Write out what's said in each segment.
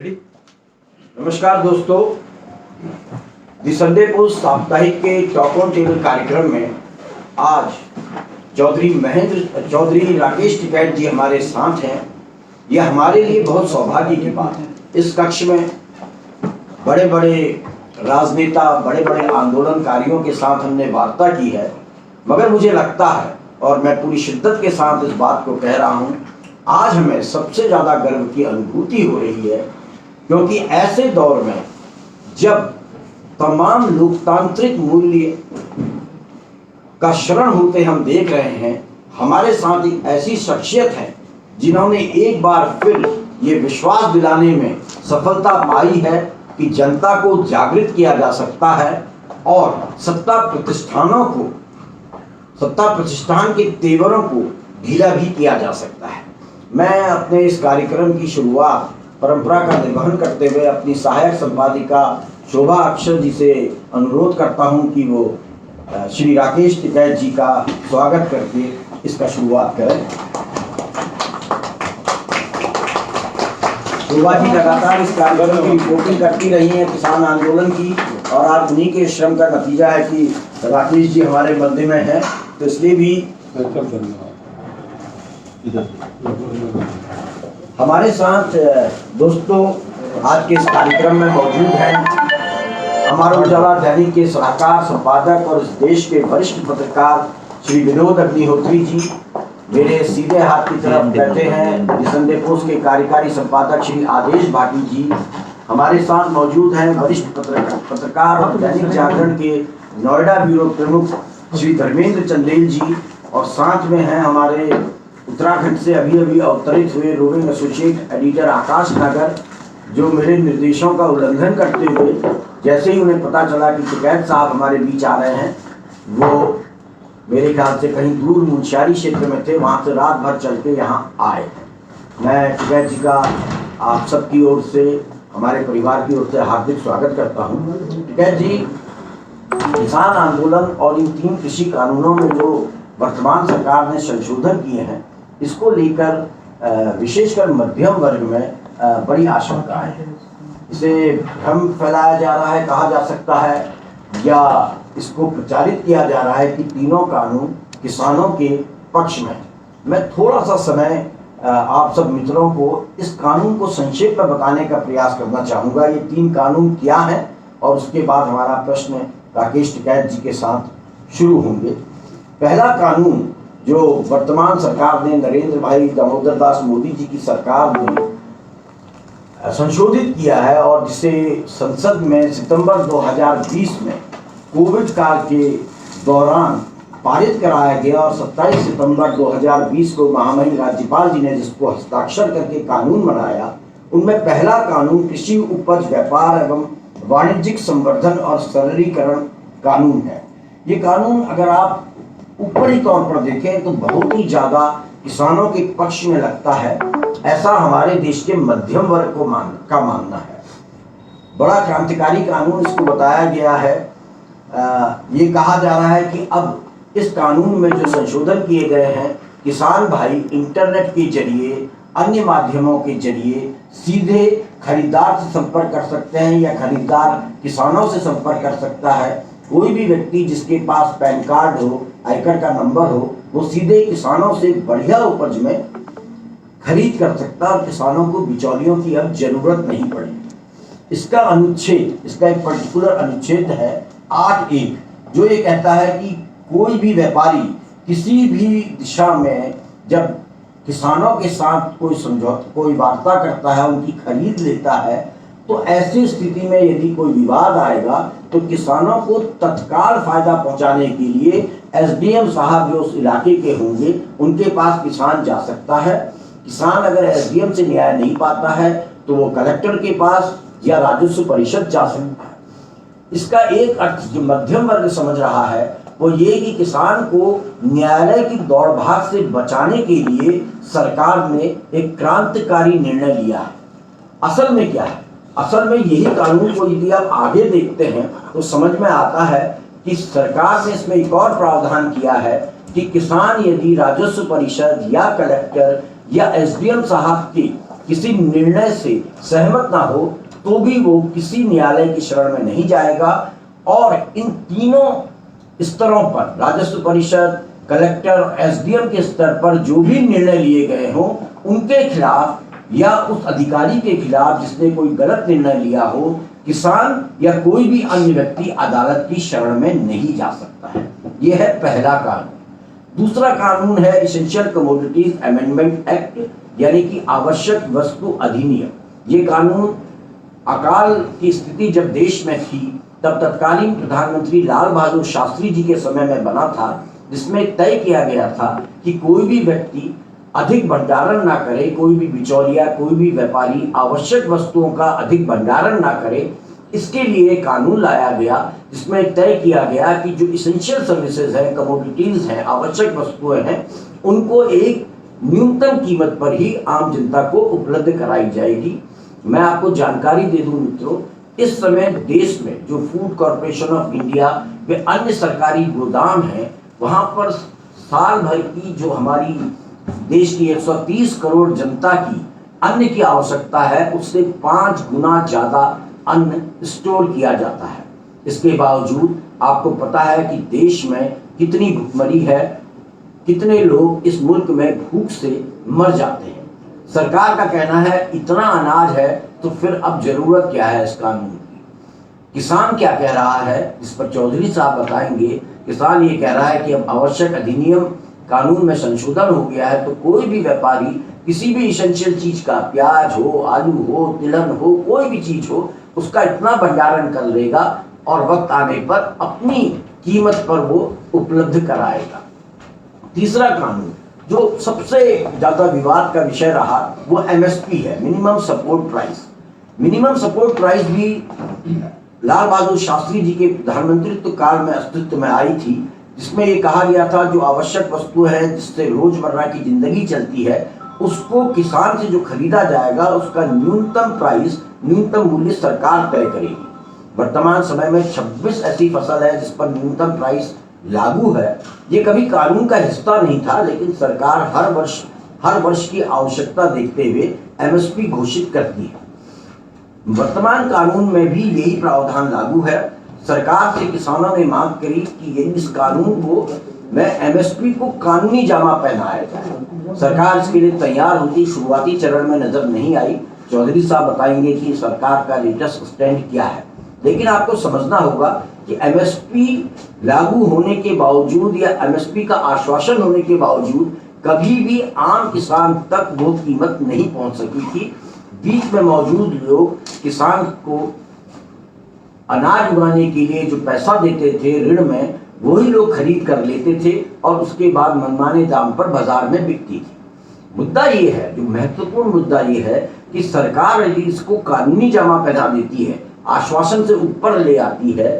नमस्कार दोस्तों, दी Sunday post साप्ताहिक के टॉक ऑन टेबल कार्यक्रम में आज चौधरी राकेश टिकैत जी हमारे साथ हैं। यह हमारे लिए बहुत सौभाग्य की बात है। इस कक्ष में बड़े बड़े राजनेता, बड़े बड़े आंदोलनकारियों के साथ हमने वार्ता की है, मगर मुझे लगता है और मैं पूरी शिद्दत के साथ इस बात को कह रहा हूँ, आज हमें सबसे ज़्यादा गर्व की अनुभूति हो रही है, क्योंकि ऐसे दौर में जब तमाम लोकतांत्रिक मूल्य का शरण होते हम देख रहे हैं, हमारे साथ एक ऐसी शख्सियत है जिन्होंने एक बार फिर ये विश्वास दिलाने में सफलता पाई है कि जनता को जागृत किया जा सकता है और सत्ता प्रतिष्ठान के तेवरों को ढीला भी किया जा सकता है। मैं अपने इस कार्यक्रम की शुरुआत परंपरा का निर्वहन करते हुए अपनी सहायक संपादिका शोभा अक्षर जी से अनुरोध करता हूं कि वो श्री राकेश टिकैत जी का स्वागत करके इसका शुरुआत करें। शोभा जी लगातार इस कार्यक्रम की रिपोर्टिंग करती रही हैं किसान आंदोलन की, और आज उन्हीं के श्रम का नतीजा है कि राकेश जी हमारे मध्य में हैं, तो इसलिए भी हमारे साथ दोस्तों आज के इस कार्यक्रम में मौजूद हैं अमर उजाला दैनिक के सलाहकार संपादक और इस देश के वरिष्ठ पत्रकार श्री विनोद अग्निहोत्री जी। मेरे सीधे हाथ की तरफ बैठे हैं दी संडे पोस्ट के कार्यकारी संपादक श्री आदेश भाटी जी। हमारे साथ मौजूद हैं वरिष्ठ पत्रकार और दैनिक जागरण के नोएडा ब्यूरो प्रमुख श्री धर्मेंद्र चंदेल जी, और साथ में हैं हमारे उत्तराखंड से अभी अवतरित हुए रोविंग एसोसिएट एडिटर आकाश नगर, जो मेरे निर्देशों का उल्लंघन करते हुए जैसे ही उन्हें पता चला कि टिकैत साहब हमारे बीच आ रहे हैं, वो मेरे ख्याल से कहीं दूर मुंशियारी क्षेत्र में थे, वहाँ से रात भर चल के यहाँ आए। मैं टिकैत जी का आप सबकी ओर से, हमारे परिवार की ओर से हार्दिक स्वागत करता हूँ। टिकैत जी, किसान आंदोलन और इन 3 कृषि कानूनों में जो वर्तमान सरकार ने संशोधन किए हैं, इसको लेकर विशेषकर मध्यम वर्ग में बड़ी आशंका है। इसे भ्रम फैलाया जा रहा है, कहा जा सकता है, या इसको प्रचारित किया जा रहा है कि तीनों कानून किसानों के पक्ष में। मैं थोड़ा सा समय आप सब मित्रों को इस कानून को संक्षेप में बताने का प्रयास करना चाहूँगा। ये 3 कानून क्या हैं, और उसके बाद हमारा प्रश्न राकेश टिकैत जी के साथ शुरू होंगे। पहला कानून जो वर्तमान सरकार ने, नरेंद्र भाई दामोदर दास मोदी जी की सरकार ने संशोधित किया है, और जिसे संसद में सितंबर 2020 में कोविड काल के दौरान पारित कराया गया, और 27 सितंबर 2020 को महामहिम राज्यपाल जी ने जिसको हस्ताक्षर करके कानून बनाया, उनमें पहला कानून कृषि उपज व्यापार एवं वाणिज्यिक संवर्धन और सरलीकरण कानून है। ये कानून अगर आप ऊपरी तौर पर देखें तो बहुत ही ज्यादा किसानों के पक्ष में लगता है, ऐसा हमारे देश के मध्यम वर्ग का मानना है। बड़ा क्रांतिकारी कानून इसको बताया गया है। ये कहा जा रहा है कि अब इस कानून में जो संशोधन किए गए हैं, किसान भाई इंटरनेट के जरिए, अन्य माध्यमों के जरिए सीधे खरीदार से संपर्क कर सकते हैं, या खरीदार किसानों से संपर्क कर सकता है। कोई भी व्यक्ति जिसके पास पैन कार्ड हो, आयकर का नंबर हो, वो सीधे किसानों से बढ़िया उपज में खरीद कर सकता है, और किसानों को बिचौलियों की अब जरूरत नहीं पड़ेगी। इसका अनुच्छेद, इसका एक पर्टिकुलर अनुच्छेद है 8(1), जो ये कहता है कि कोई भी व्यापारी किसी भी दिशा में जब किसानों के साथ कोई वार्ता करता है, उनकी खरीद लेता है, तो ऐसी स्थिति में यदि कोई विवाद आएगा तो किसानों को तत्काल फायदा पहुंचाने के लिए एसडीएम साहब जो उस इलाके के होंगे, उनके पास किसान जा सकता है। किसान अगर एसडीएम से न्याय नहीं पाता है तो वो कलेक्टर के पास या राजस्व परिषद जा सकता है। इसका एक अर्थ जो मध्यम वर्ग समझ रहा है वो ये कि किसान को न्यायालय की दौड़ भाग से बचाने के लिए सरकार ने एक क्रांतिकारी निर्णय लिया है। असल में क्या है? असल में यही कानून को यदि आप आगे देखते हैं तो समझ में आता है कि सरकार ने इसमें एक और प्रावधान किया है कि किसान यदि राजस्व परिषद या कलेक्टर या एसडीएम साहब की किसी निर्णय से सहमत ना हो तो भी वो किसी न्यायालय की शरण में नहीं जाएगा। और इन तीनों स्तरों पर, राजस्व परिषद, कलेक्टर, एसडीएम के स्तर पर जो भी निर्णय लिए गए हों, उनके खिलाफ या उस अधिकारी के खिलाफ जिसने कोई गलत निर्णय लिया हो, किसान या कोई भी अन्य व्यक्ति अदालत की शरण में नहीं जा सकता है। यह है पहला कानून। दूसरा कानून है इसेंशियल कमोडिटीज अमेंडमेंट एक्ट, यानी कि आवश्यक वस्तु अधिनियम। ये कानून अकाल की स्थिति जब देश में थी तब तत्कालीन प्रधानमंत्री लाल बहादुर शास्त्री जी के समय में बना था, जिसमें तय किया गया था कि कोई भी व्यक्ति अधिक भंडारण ना करे, कोई भी बिचौलिया, कोई भी व्यापारी आवश्यक वस्तुओं का अधिक भंडारण ना करे। इसके लिए कानून लाया गया जिसमें तय किया गया कि जो इसेंशियल सर्विसेज है, कमोडिटीज हैं, आवश्यक वस्तुएं हैं, उनको एक न्यूनतम कीमत पर ही आम जनता को उपलब्ध कराई जाएगी। मैं आपको जानकारी दे दूं मित्रों, इस समय देश में जो फूड कॉर्पोरेशन ऑफ इंडिया व अन्य सरकारी गोदाम हैं, वहां पर साल भर की जो हमारी देश की 130 करोड़ जनता की अन्न की आवश्यकता है, उससे 5 गुना ज्यादा अन्न स्टोर किया जाता है। इसके बावजूद आपको पता है कि देश में कितनी भुखमरी है, कितने लोग इस मुल्क में भूख से मर जाते हैं। सरकार का कहना है इतना अनाज है तो फिर अब जरूरत क्या है इस कानून की। किसान क्या कह रहा है, इस पर चौधरी साहब बताएंगे। किसान ये कह रहा है कि अब आवश्यक अधिनियम कानून में संशोधन हो गया है तो कोई भी व्यापारी किसी भी इसेंशियल चीज का, प्याज हो, आलू हो, तिलहन हो, कोई भी चीज हो, उसका इतना भंडारण कर लेगा और वक्त आने पर अपनी कीमत पर वो उपलब्ध कराएगा। तीसरा कानून जो सबसे ज्यादा विवाद का विषय रहा वो एमएसपी है, minimum support price. Minimum support price भी लाल बहादुर शास्त्री जी के प्रधानमंत्रित्व काल में अस्तित्व में आई थी, जिसमें ये कहा गया था जो आवश्यक वस्तु है जिससे रोजमर्रा की जिंदगी चलती है, उसको किसान से जो खरीदा जाएगा उसका न्यूनतम प्राइस, न्यूनतम मूल्य सरकार तय करेगी। वर्तमान समय में 26 ऐसी फसल है जिस पर न्यूनतम प्राइस लागू है। ये कभी कानून का हिस्सा नहीं था, लेकिन सरकार हर वर्ष की आवश्यकता देखते हुए एमएसपी घोषित करती है। वर्तमान कानून में भी यही प्रावधान लागू है। सरकार से किसानों ने मांग करी कि इस कानून को में एमएसपी को कानूनी जामा पहनाया जाए। सरकार इसके लिए तैयार होती शुरुआती चरण में नजर नहीं आई। चौधरी साहब बताएंगे कि सरकार का लेटेस्ट स्टैंड क्या है। लेकिन आपको समझना होगा कि एमएसपी लागू होने के बावजूद या एमएसपी का आश्वासन होने के बावजूद कभी भी आम किसान तक वो कीमत नहीं पहुंच सकी थी। बीच में मौजूद लोग किसान को अनाज उगाने के लिए जो पैसा देते थे ऋण में, वही लोग खरीद कर लेते थे और उसके बाद मनमाने दाम पर बाजार में बिकती थी। मुद्दा ये है, जो महत्वपूर्ण मुद्दा ये है कि सरकार यदि इसको कानूनी जामा पहना देती है, आश्वासन से ऊपर ले आती है,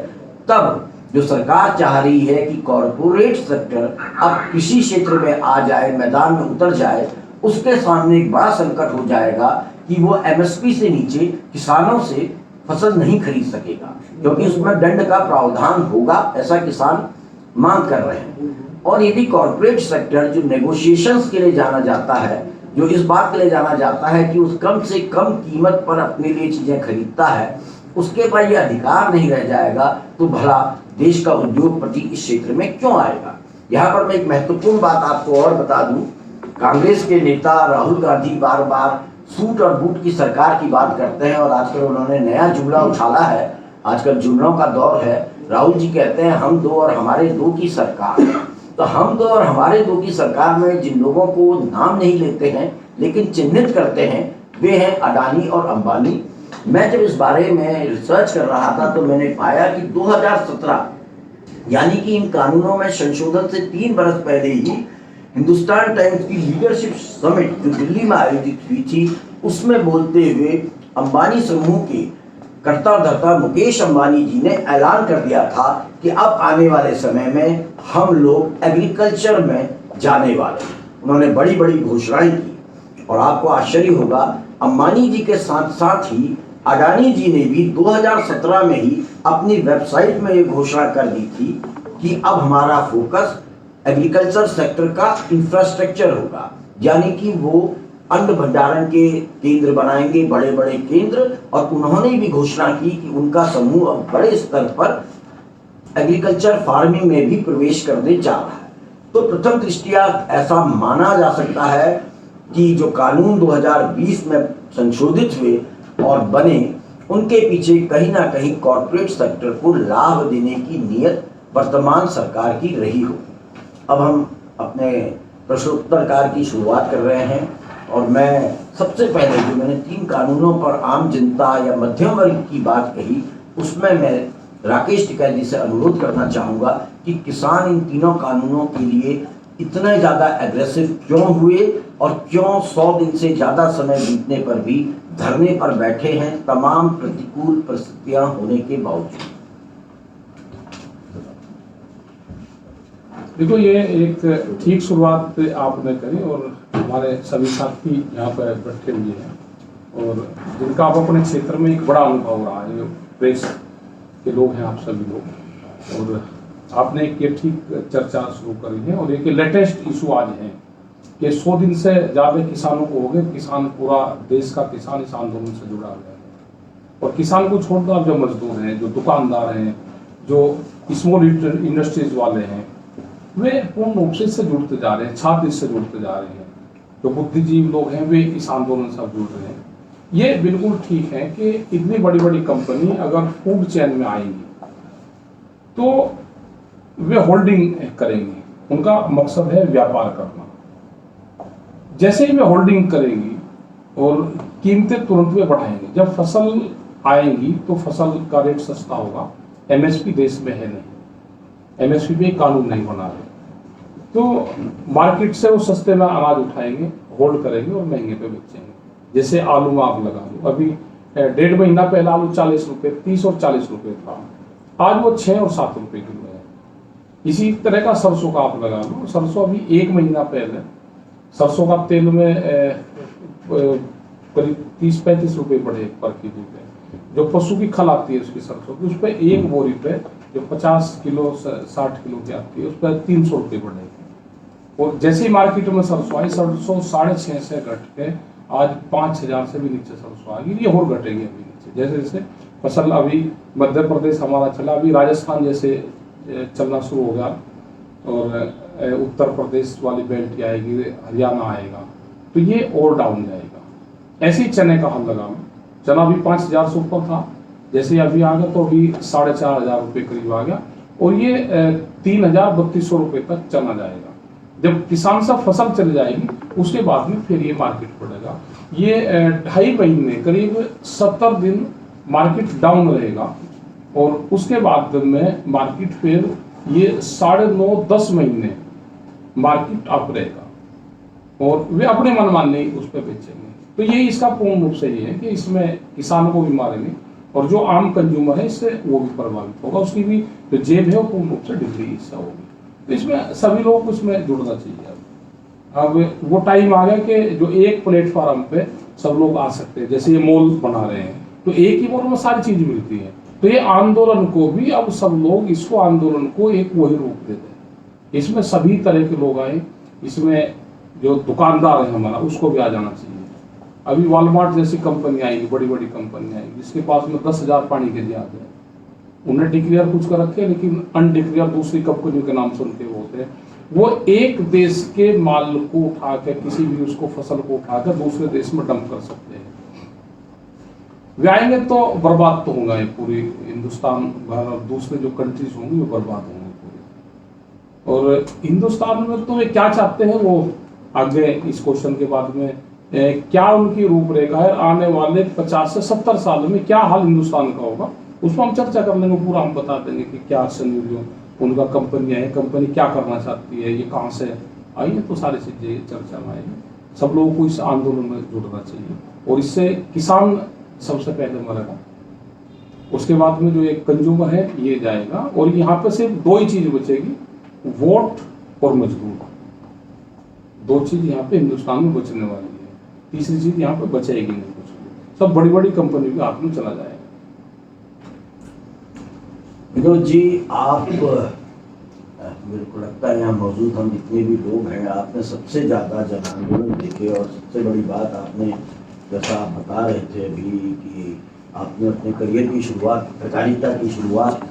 तब जो सरकार चाह रही है कि कॉरपोरेट सेक्टर अब कृषि क्षेत्र में आ जाए, मैदान में उतर जाए, उसके सामने एक बड़ा संकट हो जाएगा कि वो एमएसपी से नीचे किसानों से फसल नहीं खरीद सकेगा, क्योंकि उसमें दंड का प्रावधान होगा, ऐसा किसान मांग कर रहे हैं। और यदि कॉर्पोरेट सेक्टर जो नेगोशिएशंस के लिए जाना जाता है, जो इस बात के लिए जाना जाता है कि उस कम से कम कीमत पर अपने लिए चीजें खरीदता है, उसके पास ये अधिकार नहीं रह जाएगा, तो भला देश का उद्योगपति इस क्षेत्र में क्यों आएगा। यहाँ पर मैं एक महत्वपूर्ण बात आपको और बता दूं, कांग्रेस के नेता राहुल गांधी बार बार सूट और बूट की सरकार की बात करते हैं और आजकल उन्होंने नया जुमला उछाला है। आजकल जुमलों का दौर है। राहुल जी कहते हैं हम दो और हमारे दो की सरकार। तो हम दो और हमारे दो की सरकार में जिन लोगों को नाम नहीं लेते हैं लेकिन चिन्हित करते हैं, वे हैं अडानी और अंबानी। मैं जब इस बारे में रिसर्च कर रहा था तो मैंने पाया कि 2017 यानी कि इन कानूनों में संशोधन से 3 बरस पहले ही हिंदुस्तान टाइम्स की लीडरशिप समिट जो दिल्ली में आयोजित हुई थी, उसमें बोलते हुए अंबानी समूह के कर्ता धर्ता मुकेश अंबानी जी ने ऐलान कर दिया था कि अब आने वाले समय में हम लोग एग्रीकल्चर में जाने वाले हैं। उन्होंने बड़ी बड़ी घोषणाएं की और आपको आश्चर्य होगा, अंबानी जी के साथ साथ ही अडानी जी ने भी 2017 में ही अपनी वेबसाइट में ये घोषणा कर दी थी कि अब हमारा फोकस एग्रीकल्चर सेक्टर का इंफ्रास्ट्रक्चर होगा, यानी कि वो अन्न भंडारण के केंद्र बनाएंगे, बड़े बड़े केंद्र। और उन्होंने भी घोषणा की कि उनका समूह अब बड़े स्तर पर एग्रीकल्चर फार्मिंग में भी प्रवेश करने जा रहा है। तो प्रथम दृष्टया ऐसा माना जा सकता है कि जो कानून 2020 में संशोधित हुए और बने, उनके पीछे कहीं ना कहीं कॉर्पोरेट सेक्टर को लाभ देने की नीयत वर्तमान सरकार की रही हो। अब हम अपने प्रश्नोत्तर काल की शुरुआत कर रहे हैं और मैं सबसे पहले जो मैंने 3 कानूनों पर आम जनता या मध्यम वर्ग की बात कही, उसमें मैं राकेश टिकैत जी से अनुरोध करना चाहूँगा कि किसान इन तीनों कानूनों के लिए इतने ज़्यादा एग्रेसिव क्यों हुए और क्यों 100 दिन से ज़्यादा समय बीतने पर भी धरने पर बैठे हैं, तमाम प्रतिकूल परिस्थितियां होने के बावजूद। देखो, ये एक ठीक शुरुआत आपने करी और हमारे सभी साथी यहाँ पर बैठे हुए हैं और जिनका आप अपने क्षेत्र में एक बड़ा अनुभव रहा है, प्रेस के लोग हैं आप सभी लोग, और आपने एक ये ठीक चर्चा शुरू करी है। और एक लेटेस्ट इशू आज है कि 100 दिन से ज़्यादा किसानों को हो गए, किसान पूरा देश का किसान इस आंदोलन से जुड़ा हुआ है। और किसान को छोड़कर जो मजदूर हैं, जो दुकानदार हैं, जो स्मॉल इंडस्ट्रीज वाले हैं, वे पूर्ण रूप से इससे जुड़ते जा रहे हैं, छात्र इससे जुड़ते जा रहे हैं, जो बुद्धिजीवी लोग हैं वे इस आंदोलन से जुड़ रहे हैं। ये बिल्कुल ठीक है कि इतनी बड़ी बड़ी कंपनी अगर फूड चेन में आएंगी तो वे होल्डिंग करेंगी, उनका मकसद है व्यापार करना। जैसे ही वे होल्डिंग करेंगी और कीमतें तुरंत वे बढ़ाएंगे, जब फसल आएंगी तो फसल का रेट सस्ता होगा। एमएसपी देश में है नहीं, एमएसपी पे कानून नहीं बना रहे, तो मार्केट से वो सस्ते में अनाज उठाएंगे, होल्ड करेंगे और महंगे पे बेचेंगे। जैसे आलू में आप लगा लो, अभी 1.5 महीना पहले आलू 40 रुपये, 30 और 40 रुपये था, आज वो 6 और 7 रुपये किलो है। इसी तरह का सरसों का आप लगा लो, सरसों अभी 1 महीना पहले सरसों का तेल में करीब 30-35 रुपये बढ़े पर किलो पे। जो पशु की खल आती है उसकी सरसों की, उस पर 1 बोरी पे जो 50 किलो 60 किलो की आती है, उस पर 300 रुपये बढ़े। और जैसे ही मार्केट में सरसों आई, सरसों 650 से घट के आज 5000 से भी नीचे सरसों आ गई। ये और घटेगी अभी नीचे, जैसे जैसे फसल अभी मध्य प्रदेश हमारा चला, अभी राजस्थान जैसे चलना शुरू हो गया और उत्तर प्रदेश वाली बेल्ट आएगी, हरियाणा आएगा, तो ये और डाउन जाएगा। ऐसे ही चने का हाल लगा, चना भी 5000 से ऊपर था, जैसे अभी आ गया तो अभी 4500 रुपये करीब आ गया और ये 3200 रुपये तक चना जाएगा। जब किसान से फसल चली जाएगी उसके बाद में फिर ये मार्केट बढ़ेगा। ये 2.5 महीने करीब 70 दिन मार्केट डाउन रहेगा और उसके बाद में मार्केट फिर ये 9.5-10 महीने मार्केट अप रहेगा और वे अपने मनमानी उस पर बेचेंगे। तो ये इसका पूर्ण रूप से ये है कि इसमें किसान को भी मारेंगे और जो आम कंज्यूमर है इससे वो भी प्रभावित होगा, उसकी भी जो जेब है वो पूर्ण रूप से डिग्री हिस्सा होगी। तो इसमें सभी लोग उसमें जुड़ना चाहिए। अब वो टाइम आ गया कि जो एक प्लेटफॉर्म पे सब लोग आ सकते हैं, जैसे ये मॉल बना रहे हैं तो एक ही मॉल में सारी चीज मिलती है, तो ये आंदोलन को भी अब सब लोग इसको आंदोलन को एक वही रूप देते हैं। इसमें सभी तरह के लोग आए, इसमें जो दुकानदार है हमारा उसको भी आ जाना चाहिए। अभी वॉलमार्ट जैसी कंपनी आएगी, बड़ी बड़ी कंपनी आएगी जिसके पास में 10,000 पानी के जहाज है, उन्हें डिक्लेयर कुछ कर रखे लेकिन अनडिक्लेयर दूसरी कंपनियों के नाम सुनते वो होते हैं। वो एक देश के माल को उठा के, किसी भी उसको फसल को उठाकर दूसरे देश में डंप कर सकते हैं। वे आएंगे तो बर्बाद तो होगा, ये पूरी हिंदुस्तान भर और दूसरे जो कंट्रीज होंगी वो बर्बाद होंगे पूरी। और हिंदुस्तान में तो वे क्या चाहते हैं वो आगे इस क्वेश्चन के बाद में क्या उनकी रूपरेखा है, आने वाले 50 से 70 साल में क्या हाल हिंदुस्तान का होगा, उस पर हम चर्चा कर लेंगे। पूरा हम बता देंगे कि क्या सिनेरियो उनका कंपनियां है, कंपनी क्या करना चाहती है, ये कहाँ से आई है, तो सारी चीजें चर्चा में आएगी। सब लोगों को इस आंदोलन में जुड़ना चाहिए और इससे किसान सबसे पहले मरेगा, उसके बाद में जो एक कंज्यूमर है ये जाएगा और यहाँ पे सिर्फ 2 ही चीज बचेगी, वोट और मजदूर। 2 चीज यहाँ पे हिंदुस्तान में बचने वाली है, तीसरी चीज यहाँ पे बचेगी नहीं कुछ, सब बड़ी बड़ी कंपनी के हाथ में चला जाएगा। विनोद जी, आप मेरे को लगता है यहाँ मौजूद हम जितने भी लोग हैं, आपने सबसे ज़्यादा जन आंदोलन देखे, और सबसे बड़ी बात आपने, जैसा आप बता रहे थे अभी कि आपने अपने करियर की शुरुआत, पत्रकारिता की शुरुआत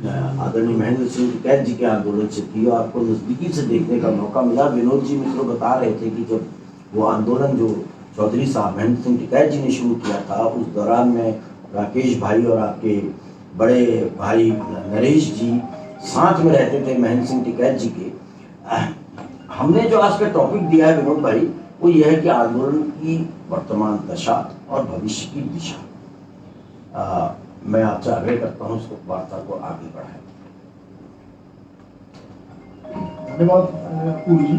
आदरणीय महेंद्र सिंह टिकैत जी के आंदोलन से की, और आपको नज़दीकी से देखने का मौका मिला। विनोद जी मित्र बता रहे थे कि जब वो आंदोलन जो चौधरी साहब महेंद्र सिंह टिकैत जी ने शुरू किया था, उस दौरान में राकेश भाई और आपके बड़े भाई नरेश जी साथ में रहते थे महेंद्र सिंह टिकैत जी के। हमने जो आज का टॉपिक दिया है विनोद भाई, वो यह है कि आंदोलन की वर्तमान दशा और भविष्य की दिशा। मैं आपसे आग्रह करता हूँ इसको, वार्ता को आगे बढ़ाएं। धन्यवाद पूरी जी।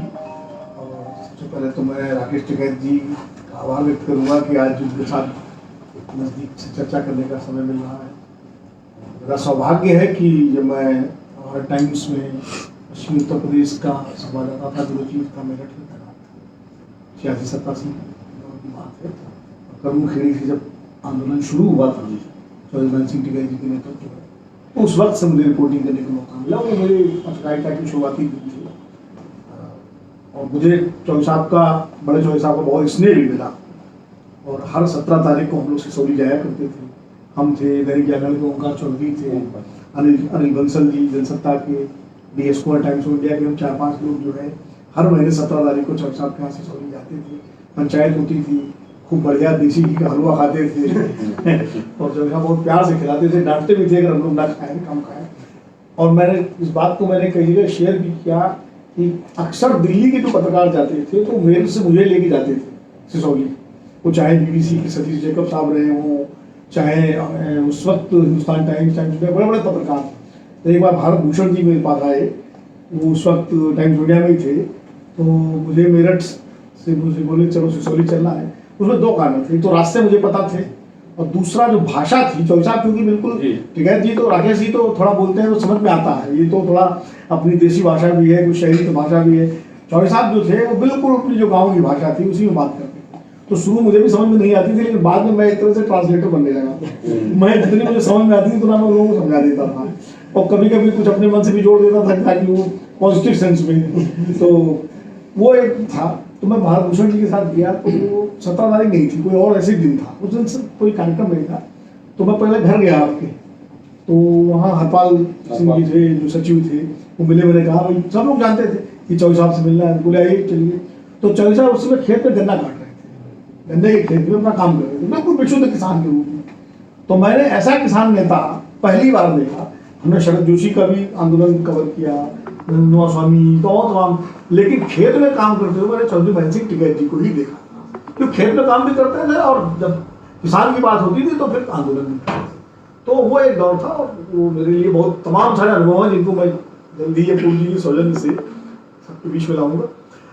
और सबसे पहले तो मैं राकेश टिकैत जी का आभार व्यक्त करूँगा कि आज उनके साथ नज़दीक से चर्चा करने का समय मिल रहा है। मेरा सौभाग्य है कि जब मैं हमारे टाइम्स में पश्चिमी उत्तर प्रदेश का संवाददाता था, जो चीफ था मेरठ में था, 86-87 की बात है। कर्मू खेड़ी से जब आंदोलन शुरू हुआ था चौधरी सिंह टिकैत जी के नेतृत्व में, तो उस वक्त से मुझे रिपोर्टिंग करने का मौका मिला। वो मेरी पत्रकारिता की शुरुआती दिन थी, और मुझे चौधरी साहब का, बड़े चौधरी साहब का बहुत स्नेह भी मिला। और हर 17 तारीख को हम लोग सिसौली जाया करते थे। हम थे, दैनिक जागरण के ओंकार चौधरी थे, अनिल बंसल जी जनसत्ता के, D square times of India के हम 4-5 लोग जो है हर महीने 17 तारीख को चौधरी साहब के यहाँ सिसौली जाते थे। पंचायत होती थी, खूब बढ़िया देसी घी का हलवा खाते थे और चौधरी साहब बहुत प्यार से खिलाते थे, डांटते भी थे अगर हम लोग ना खाएं, कम खाएं। और मैंने इस बात को मैंने कई जगह शेयर भी किया कि अक्सर दिल्ली के जो पत्रकार जाते थे तो मेरे से मुझे लेके जाते थे सिसौली। वो चाहे बीबीसी के सतीश जैकब साहब रहे हों, चाहे उस वक्त हिंदुस्तान टाइम्स में बड़े बड़े पत्रकार थे। तो एक बार भारत भूषण जी मेरे पास आए, वो उस वक्त टाइम्स इंडिया में ही थे। तो मुझे मेरठ से मुझे बोले चलो सिसौली चलना है। उसमें 2 कारण थे, तो रास्ते मुझे पता थे, और दूसरा जो भाषा थी, चौधरी साहब क्योंकि बिल्कुल टिकैत जी तो राकेश जी तो थोड़ा बोलते हैं तो समझ में आता है, ये तो थोड़ा अपनी देसी भाषा भी है, कुछ शहरी तो भाषा भी है। चौधरी साहब जो थे वो बिल्कुल अपनी जो गाँव की भाषा थी उसी में बात करते थे। तो शुरू मुझे भी समझ में नहीं आती थी, लेकिन बाद में मैं एक तरह से ट्रांसलेटर बनने लगा। मैं जितनी मुझे समझ में आती थी तो मैं लोगों को समझा देता था, और कभी कभी कुछ अपने मन से भी जोड़ देता था ताकि वो पॉजिटिव सेंस में। तो वो एक था। तो मैं भारत भूषण जी के साथ गया, तो वो 17 तारीख नहीं थी, कोई और ऐसे दिन था, उस दिन से कोई कार्यक्रम नहीं था। तो मैं पहले घर गया आपके, तो वहाँ हरपाल सिंह जी थे जो सचिव थे, वो मिले। मैंने कहा भाई सब लोग जानते थे कि चौधरी साहब से मिलना है, बोले आइए चलिए। तो चौधरी साहब उस समय खेत में गन्ना काट रहे थे, गन्ने के खेत में अपना काम कर रहे थे, बिल्कुल विशुद्ध किसान के रूप में। तो मैंने ऐसा किसान नेता पहली बार देखा। हमने शरद जोशी का भी आंदोलन कवर किया, नोआ स्वामी, तो और तमाम, लेकिन खेत में काम करते हुए मैंने चौधरी महेंद्र सिंह टिकैत जी को ही देखा, क्योंकि खेत में काम भी करते थे और जब किसान की बात होती थी तो फिर आंदोलन भी करते थे। तो वो एक दौर था, और वो मेरे लिए बहुत तमाम सारे अनुभव हैं जिनको मैं जल्दी ये पूर्ण जी के सौजन्य से सबके बीच में लाऊंगा।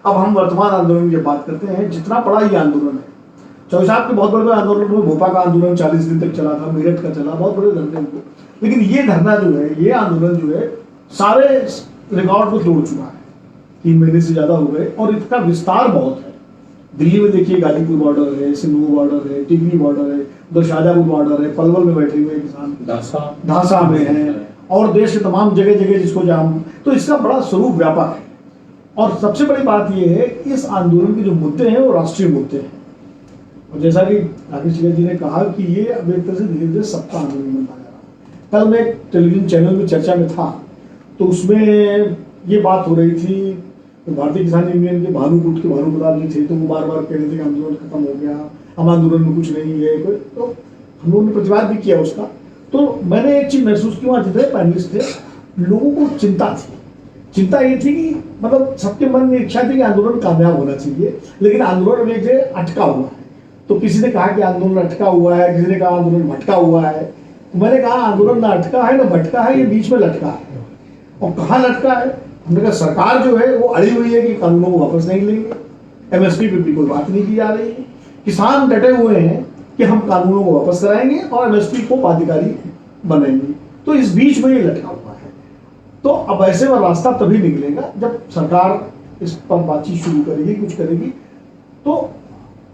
अब हम वर्तमान आंदोलन की बात करते हैं। जितना बड़ा ये आंदोलन है, चौधरी साहब के बहुत बड़े आंदोलन में भोपा का आंदोलन 40 दिन तक चला था, मेरठ का चला, बहुत बड़े धरने हुए। लेकिन ये धरना जो है, ये आंदोलन जो है, सारे रिकॉर्ड को तोड़ चुका है। 3 महीने से ज्यादा हो गए, और इसका विस्तार बहुत है। दिल्ली में देखिए गाजीपुर बॉर्डर है, सिंधु बॉर्डर है, टिकरी बॉर्डर है, उधर शाहजहांपुर बॉर्डर है, पलवल में बैठे हुए किसान ढासा में है, और देश के तमाम जगह जगह जिसको जाम। तो इसका बड़ा स्वरूप व्यापक है। और सबसे बड़ी बात यह है कि इस आंदोलन के जो मुद्दे हैं वो राष्ट्रीय मुद्दे हैं। और जैसा कि राकेश टिकैत जी ने कहा कि ये अब एक तरह से धीरे धीरे सबका आंदोलन बनता जा रहा है। कल मैं एक टेलीविजन चैनल में चर्चा में था, तो उसमें ये बात हो रही थी, तो भारतीय किसान यूनियन के भानुकुट के भानु प्रताप जी थे, तो वो बार बार कह रहे थे कि आंदोलन खत्म हो गया, अब आंदोलन में कुछ नहीं है। तो हम लोगों ने प्रतिवाद भी किया उसका। तो मैंने एक चीज महसूस की, वहाँ जितने पैनलिस्ट थे, लोगों को चिंता थी। चिंता ये थी कि मतलब सबके मन में इच्छा थी कि आंदोलन कामयाब होना चाहिए, लेकिन आंदोलन में जो अटका हुआ है। तो किसी ने कहा कि आंदोलन अटका हुआ है, किसी ने कहा आंदोलन भटका हुआ है। तो मैंने कहा आंदोलन ना अटका है ना भटका है, ये बीच में लटका है। और कहाँ लटका है? हमने कहा सरकार जो है वो अड़ी हुई है कि कानूनों को वापस नहीं लेंगे, एमएसपी पे भी कोई बात नहीं की जा रही है। किसान डटे हुए हैं कि हम कानूनों को वापस कराएंगे और एमएसपी को बाध्यकारी बनाएंगे। तो इस बीच में ये लटका हुआ है। तो अब ऐसे में रास्ता तभी निकलेगा जब सरकार इस पर बातचीत शुरू करेगी, कुछ करेगी। तो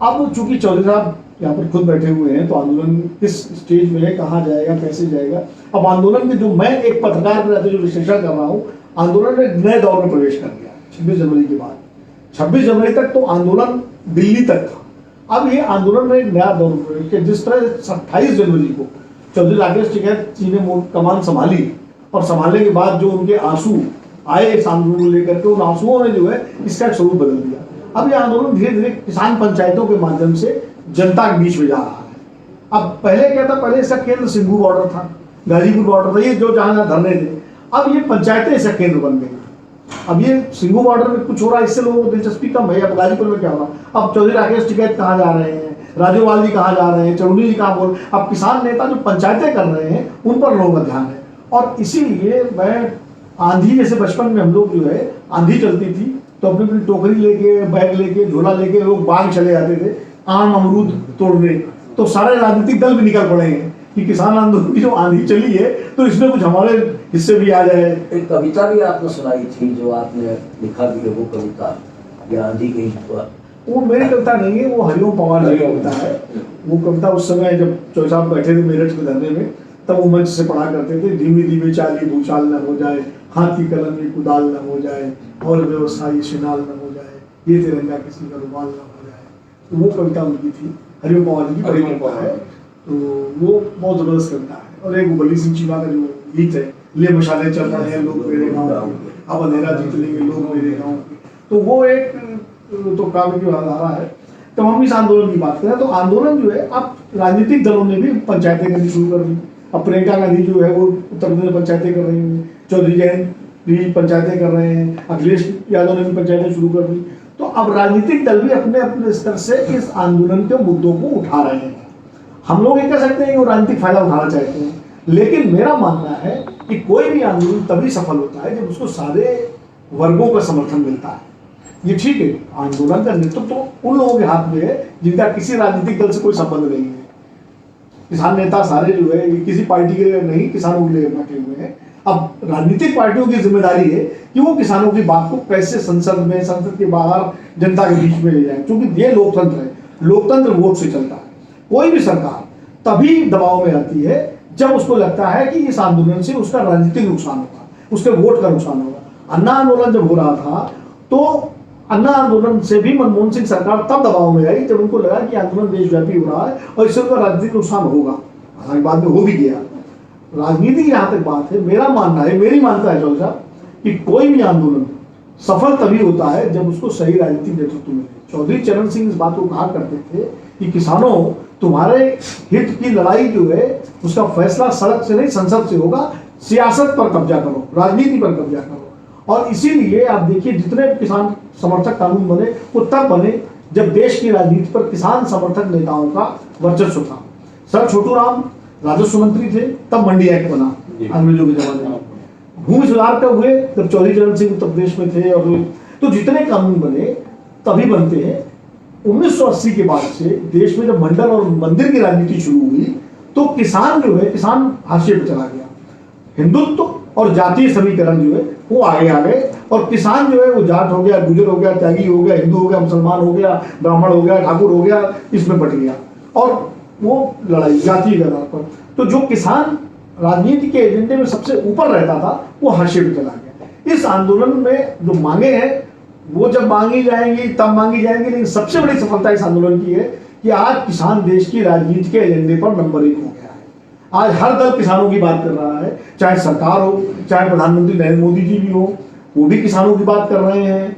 अब चूंकि चौधरी साहब यहाँ पर खुद बैठे हुए हैं, तो आंदोलन किस स्टेज में है, कहाँ जाएगा, कैसे जाएगा। अब आंदोलन के जो मैं एक पत्रकार के नाते जो विश्लेषण कर रहा हूँ, आंदोलन एक नए दौर में प्रवेश कर गया 26 जनवरी के बाद। 26 जनवरी तक तो आंदोलन दिल्ली तक था, अब ये आंदोलन में एक नया दौर में प्रवेश किया। जिस तरह 28 जनवरी को चौधरी राकेश टिकैत जी ने कमान संभाली और संभालने के बाद जो उनके आंसू आए इस आंदोलन को लेकर के, उन आंसुओं ने जो है इसका एक स्वरूप बदल दिया। अब ये आंदोलन धीरे धीरे किसान पंचायतों के माध्यम से जनता के बीच में जा रहा है। अब पहले क्या था, पहले इसका केंद्र सिंघू बॉर्डर था, गाजीपुर बॉर्डर था, ये जो जहां धरने थे। अब ये पंचायतें इसका केंद्र बन गई। अब ये सिंघू बॉर्डर में कुछ हो रहा है, इससे लोगों को दिलचस्पी कम है। अब गाजीपुर में क्या हो रहा, अब चौधरी राकेश टिकैत कहाँ जा रहे हैं, राजोवाल जी कहाँ जा रहे हैं, चौधरी जी कहाँ बोल, अब किसान नेता जो पंचायतें कर रहे हैं उन पर लोगों का ध्यान है। और इसीलिए मैं आंधी, जैसे बचपन में हम लोग जो है आंधी चलती थी तो अपनी अपनी टोकरी लेके, बैग लेके, झोला लेके लोग बाग चले जाते थे आम अमरूद तोड़ने। तो सारे राजनीतिक दल भी निकल पड़े हैं कि किसान आंदोलन की जो आंधी चली है तो इसमें कुछ हमारे हिस्से भी आ जाए। एक कविता भी आपने सुनाई थी जो आपने लिखा भी है, वो कविता ये आंधी गई पर, वो मेरी कविता नहीं है, वो हरिओम पवार जी की कविता है। वो कविता उस समय जब चौधरी साहब बैठे थे मेरठ के धरने में, तब वो मंच से पढ़ा करते थे। धीमी धीमी चाली भूचाल न हो जाए, हाथ की कलम में कुदाल न हो जाए, और व्यवसायी शिनाल न हो जाए, ये तिरंगा किसी का रुमाल न हो जाए। तो वो कविता उनकी थी, हरिओम पवार जी की बड़ी कविता है। तो वो बहुत जबरदस्त कविता है। और एक बली सिंह चीमा का जो गीत है, ले मशाले चल रहे हैं लोग मेरे गाँव के, अब अंधेरा जीत लेंगे लोग मेरे गाँव के, तो वो एक तो काव्य की धारा है। तो हम इस आंदोलन की बात करें तो आंदोलन जो है, अब राजनीतिक दलों ने भी पंचायतें करनी शुरू कर दी। अब प्रियंका गांधी जो है वो उत्तर प्रदेश में पंचायतें कर रही हैं, चौधरी जयंत भी पंचायतें कर रहे हैं, अखिलेश यादव ने भी पंचायतें शुरू कर दी। तो अब राजनीतिक दल भी अपने अपने स्तर से इस आंदोलन के मुद्दों को उठा रहे हैं। हम लोग ये कह सकते हैं कि वो राजनीतिक फायदा उठाना चाहते हैं, लेकिन मेरा मानना है कि कोई भी आंदोलन तभी सफल होता है जब उसको सारे वर्गों का समर्थन मिलता है। ये ठीक है, आंदोलन का नेतृत्व तो उन लोगों के हाथ में है जिनका किसी राजनीतिक दल से कोई संबंध नहीं है। किसान नेता सारे जो है किसी पार्टी के नहीं, किसानों के लिए बैठे हुए हैं। अब राजनीतिक पार्टियों की जिम्मेदारी है कि वो किसानों की बात को कैसे संसद में, संसद के बाहर जनता के बीच में ले जाए, क्योंकि ये लोकतंत्र है। लोकतंत्र वोट से चलता है। कोई भी सरकार तभी दबाव में आती है जब उसको लगता है कि इस आंदोलन से उसका राजनीतिक नुकसान होगा, उसके वोट का नुकसान होगा। अन्ना आंदोलन जब हो रहा था तो अन्ना आंदोलन से भी मनमोहन सिंह सरकार तब दबाव में आई जब उनको लगा कि आंदोलन देशव्यापी हो रहा है और इससे उनका राजनीतिक नुकसान होगा। हालांकि बाद में हो भी गया। राजनीति की जहां तक बात है, मेरा मानना है, मेरी मानता है चौधरी साहब, कि कोई भी आंदोलन सफल तभी होता है जब उसको सही राजनीतिक नेतृत्व मिले। चौधरी चरण सिंह इस बात को कहा करते थे कि किसानों, तुम्हारे हित की लड़ाई जो है उसका फैसला सड़क से नहीं संसद से होगा। सियासत पर कब्जा करो, राजनीति पर कब्जा करो। और इसीलिए आप देखिए जितने किसान समर्थक कानून बने वो तब बने जब देश की राजनीति पर किसान समर्थक नेताओं का वर्चस्व था। सर छोटू राम राजस्व मंत्री थे, तब मंडी एक्ट बना अंग्रेजों के जमाने में। भूमि सुधार कब हुए, जब चौधरी चरण सिंह उत्तर प्रदेश में थे। और तो जितने कानून बने तभी बनते हैं। 1980 के बाद से देश में जब मंडल और मंदिर की राजनीति शुरू हुई तो किसान जो है, किसान हाशिए पे चला गया। हिंदुत्व और जातीय समीकरण जो है वो आगे आ गए और किसान जो है वो जाट हो गया, गुजर हो गया, त्यागी हो गया, हिंदू हो गया, मुसलमान हो गया, ब्राह्मण हो गया, ठाकुर हो गया, इसमें बट गया। और वो लड़ाई जातीय के आधार पर, तो जो किसान राजनीति के एजेंडे में सबसे ऊपर रहता था वो हाशिए पे चला गया। इस आंदोलन में जो मांगे हैं वो जब मांगी जाएंगी तब मांगी जाएंगी, लेकिन सबसे बड़ी सफलता इस आंदोलन की है कि आज किसान देश की राजनीति के एजेंडे पर नंबर 1 हो गया है। आज हर दल किसानों की बात कर रहा है, चाहे सरकार हो, चाहे प्रधानमंत्री नरेंद्र मोदी जी भी हो, वो भी किसानों की बात कर रहे हैं।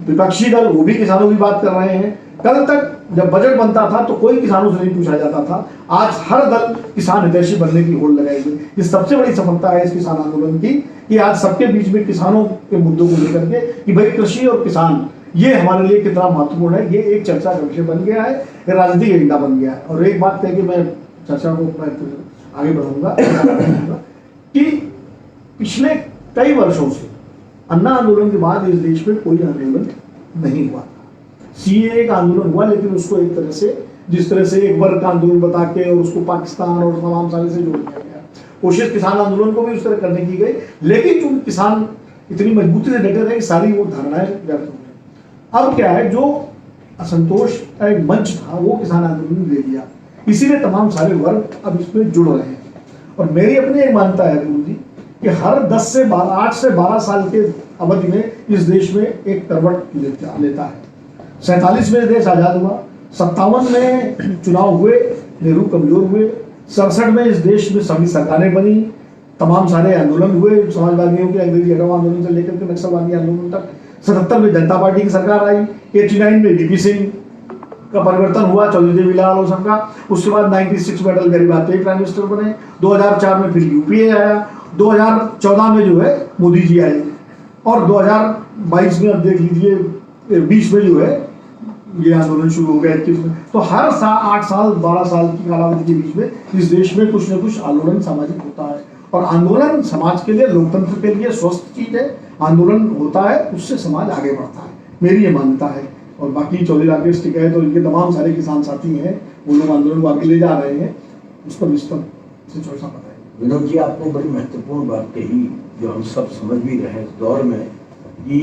विपक्षी दल वो भी किसानों की बात कर रहे हैं। कल तक जब बजट बनता था तो कोई किसानों से नहीं पूछा जाता था, आज हर दल किसान हितैषी बनने की होड़ लगाएगी। ये सबसे बड़ी सफलता है इस किसान आंदोलन की कि आज सबके बीच में किसानों के मुद्दों को लेकर के कि भाई कृषि और किसान ये हमारे लिए कितना महत्वपूर्ण है, ये एक चर्चा का विषय बन गया है, राजनीतिक एजेंडा बन गया है। और एक बात है कि मैं चर्चा को आगे बढ़ाऊंगा कि पिछले कई वर्षों से अन्ना आंदोलन के बाद इस देश में कोई आंदोलन नहीं हुआ था। सीएए का आंदोलन हुआ, लेकिन उसको एक तरह से, जिस तरह से एक वर्ग का आंदोलन बता के और उसको पाकिस्तान और तमाम सारे से जोड़ दिया गया। कोशिश किसान आंदोलन को भी उस तरह करने की गई, लेकिन चूंकि किसान इतनी मजबूती से डटे रहे, सारी वो धारणाएं व्यर्थ हो गई। अब क्या है, जो असंतोष एक मंच था, वो किसान आंदोलन ने ले लिया। इसीलिए तमाम सारे वर्ग अब इसमें जुड़ रहे हैं। और मेरी अपनी एक मान्यता है गुरु जी कि हर 8 से 12 साल के अवधि में इस देश में एक करवट लेता है। 47 में देश आजाद हुआ, 57 में चुनाव हुए, नेहरू कमजोर हुए, 67 में इस देश में सभी सरकारें बनी, तमाम सारे आंदोलन हुए, समाजवादियों के अंग्रेजी हटाओ आंदोलन से लेकर के नक्सलवादी आंदोलन तक। 77 में जनता पार्टी की सरकार आई, 89 में वीपी सिंह का परिवर्तन हुआ, चौधरी देवीलाल ओसम का। उसके बाद 96 में अटल बिहारी वाजपेयी प्राइम मिनिस्टर बने, 2004 में फिर यूपीए आया, 2014 में जो है मोदी जी आए, और 2022 में अब देख लीजिए 20 में जो है ये आंदोलन शुरू हो गया 21 में। तो हर 8 साल 12 साल की कालावधि के बीच में इस देश में कुछ न कुछ आंदोलन सामाजिक होता है। और आंदोलन समाज के लिए, लोकतंत्र के लिए स्वस्थ चीज है। आंदोलन होता है, उससे समाज आगे बढ़ता है, मेरी ये मान्यता है। और बाकी चौधरी राकेश टिकैत और इनके तमाम सारे किसान साथी हैं, वो लोग आंदोलन को आगे ले जा रहे हैं, उस पर विस्तृत से थोड़ा सा बताएं। विनोद जी, आपने बड़ी महत्वपूर्ण बात कही जो हम सब समझ भी रहे हैं इस दौर में, कि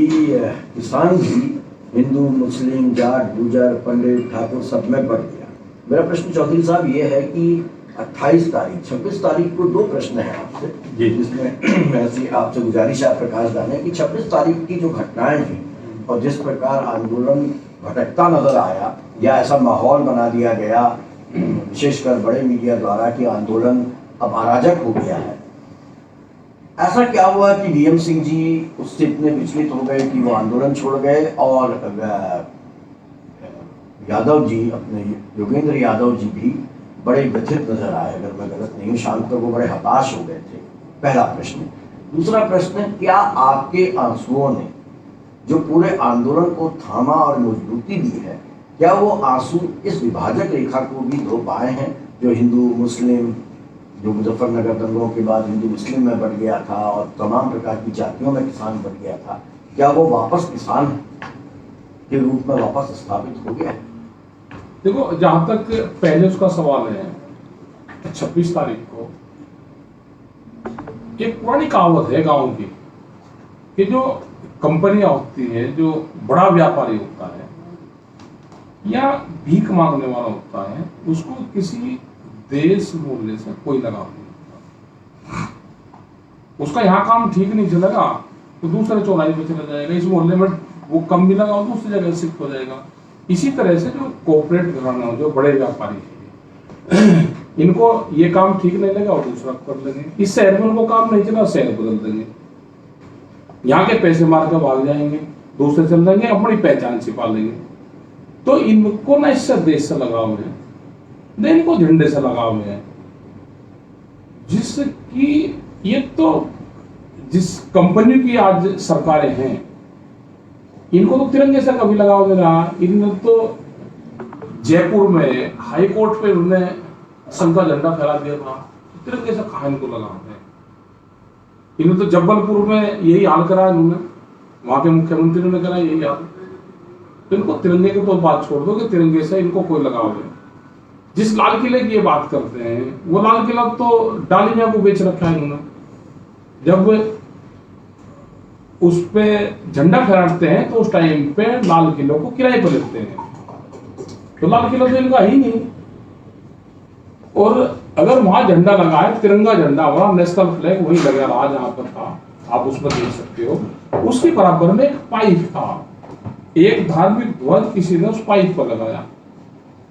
किसान भी हिंदू, मुस्लिम, जाट, गुर्जर, पंडित, ठाकुर सब में बढ़ गया। मेरा प्रश्न चौधरी साहब ये है कि 28 तारीख 26 तारीख को 2 प्रश्न हैं आपसे, जिसमें ऐसी आपसे गुजारिश है प्रकाश डालें कि 26 तारीख की जो घटनाएं थी और जिस प्रकार आंदोलन भटकता नजर आया या ऐसा माहौल बना दिया गया विशेषकर बड़े मीडिया द्वारा कि आंदोलन अब अराजक हो गया है, ऐसा क्या हुआ कि डीएम सिंह जी उससे इतने विचलित हो गए कि वो आंदोलन छोड़ गए और यादव जी, अपने योगेंद्र यादव जी भी बड़े व्यथित नजर आए, अगर मैं गलत नहीं हूँ, शाम तक वो बड़े हताश हो गए थे। पहला प्रश्न। दूसरा प्रश्न, क्या आपके आंसुओं ने जो पूरे आंदोलन को थामा और मजबूती दी है, क्या वो आंसू इस विभाजक रेखा को भी धो पाए हैं जो हिंदू मुस्लिम, जो मुजफ्फरनगर दंगों के बाद हिंदू मुस्लिम में बढ़ गया था और तमाम प्रकार की जातियों में किसान बढ़ गया था, क्या वो वापस किसान के रूप में वापस स्थापित हो गया है? देखो, जहां तक पहले उसका सवाल है, 26 तारीख को एक पुरानी कहावत है गांव की कि जो कंपनियां होती है, जो बड़ा व्यापारी होता है या भीख मांगने वाला होता है, उसको किसी देश मूल्य से कोई लगाव नहीं होता। उसका यहाँ काम ठीक नहीं चलेगा तो दूसरे चौराहे पे चला जाएगा, इस मोहल्ले में वो कम भी लगा दूसरी जगह शिफ्ट हो जाएगा। इसी तरह से जो कॉर्पोरेट घराना, जो बड़े व्यापारी हैं, इनको ये काम ठीक नहीं लगा और दूसरा कर लेंगे। इस शहर में उनको काम नहीं चला, शहर बदल देंगे, यहाँ के पैसे मार कर भाग जाएंगे, दूसरे चल जाएंगे, अपनी पहचान छिपा लेंगे। तो इनको ना इससे देश से लगाव है, न इनको झंडे से लगाव है, जिसकी ये तो जिस कंपनी की आज सरकारें हैं, इनको तो तिरंगे से कभी लगाव नहीं रहा। इन्होंने तो जयपुर में हाई कोर्ट पे उन्होंने संघ का झंडा फहरा दिया था, तिरंगे से कहा इनको लगाव है। इन्होंने तो जबलपुर में यही हाल करा, इन्होंने वहां के मुख्यमंत्री ने करा यही हाल। तो इनको तिरंगे की तो बात छोड़ दो कि तिरंगे से इनको कोई लगाव है। जिस लाल किले की ये बात करते हैं, वो लाल किला तो डालिमिया को बेच रखा है इन्होंने। जब उस पे झंडा फहराते हैं तो उस टाइम पे लाल किले को किराए पर लेते हैं, तो लाल किला तो इनका ही नहीं। और अगर वहां झंडा लगा है, तिरंगा झंडा, वहां नेशनल फ्लैग वही लगा रहा जहां पर था, आप उसमें देख सकते हो। उसके बराबर में एक पाइप था, एक धार्मिक ध्वज किसी ने उस पाइप पर लगाया।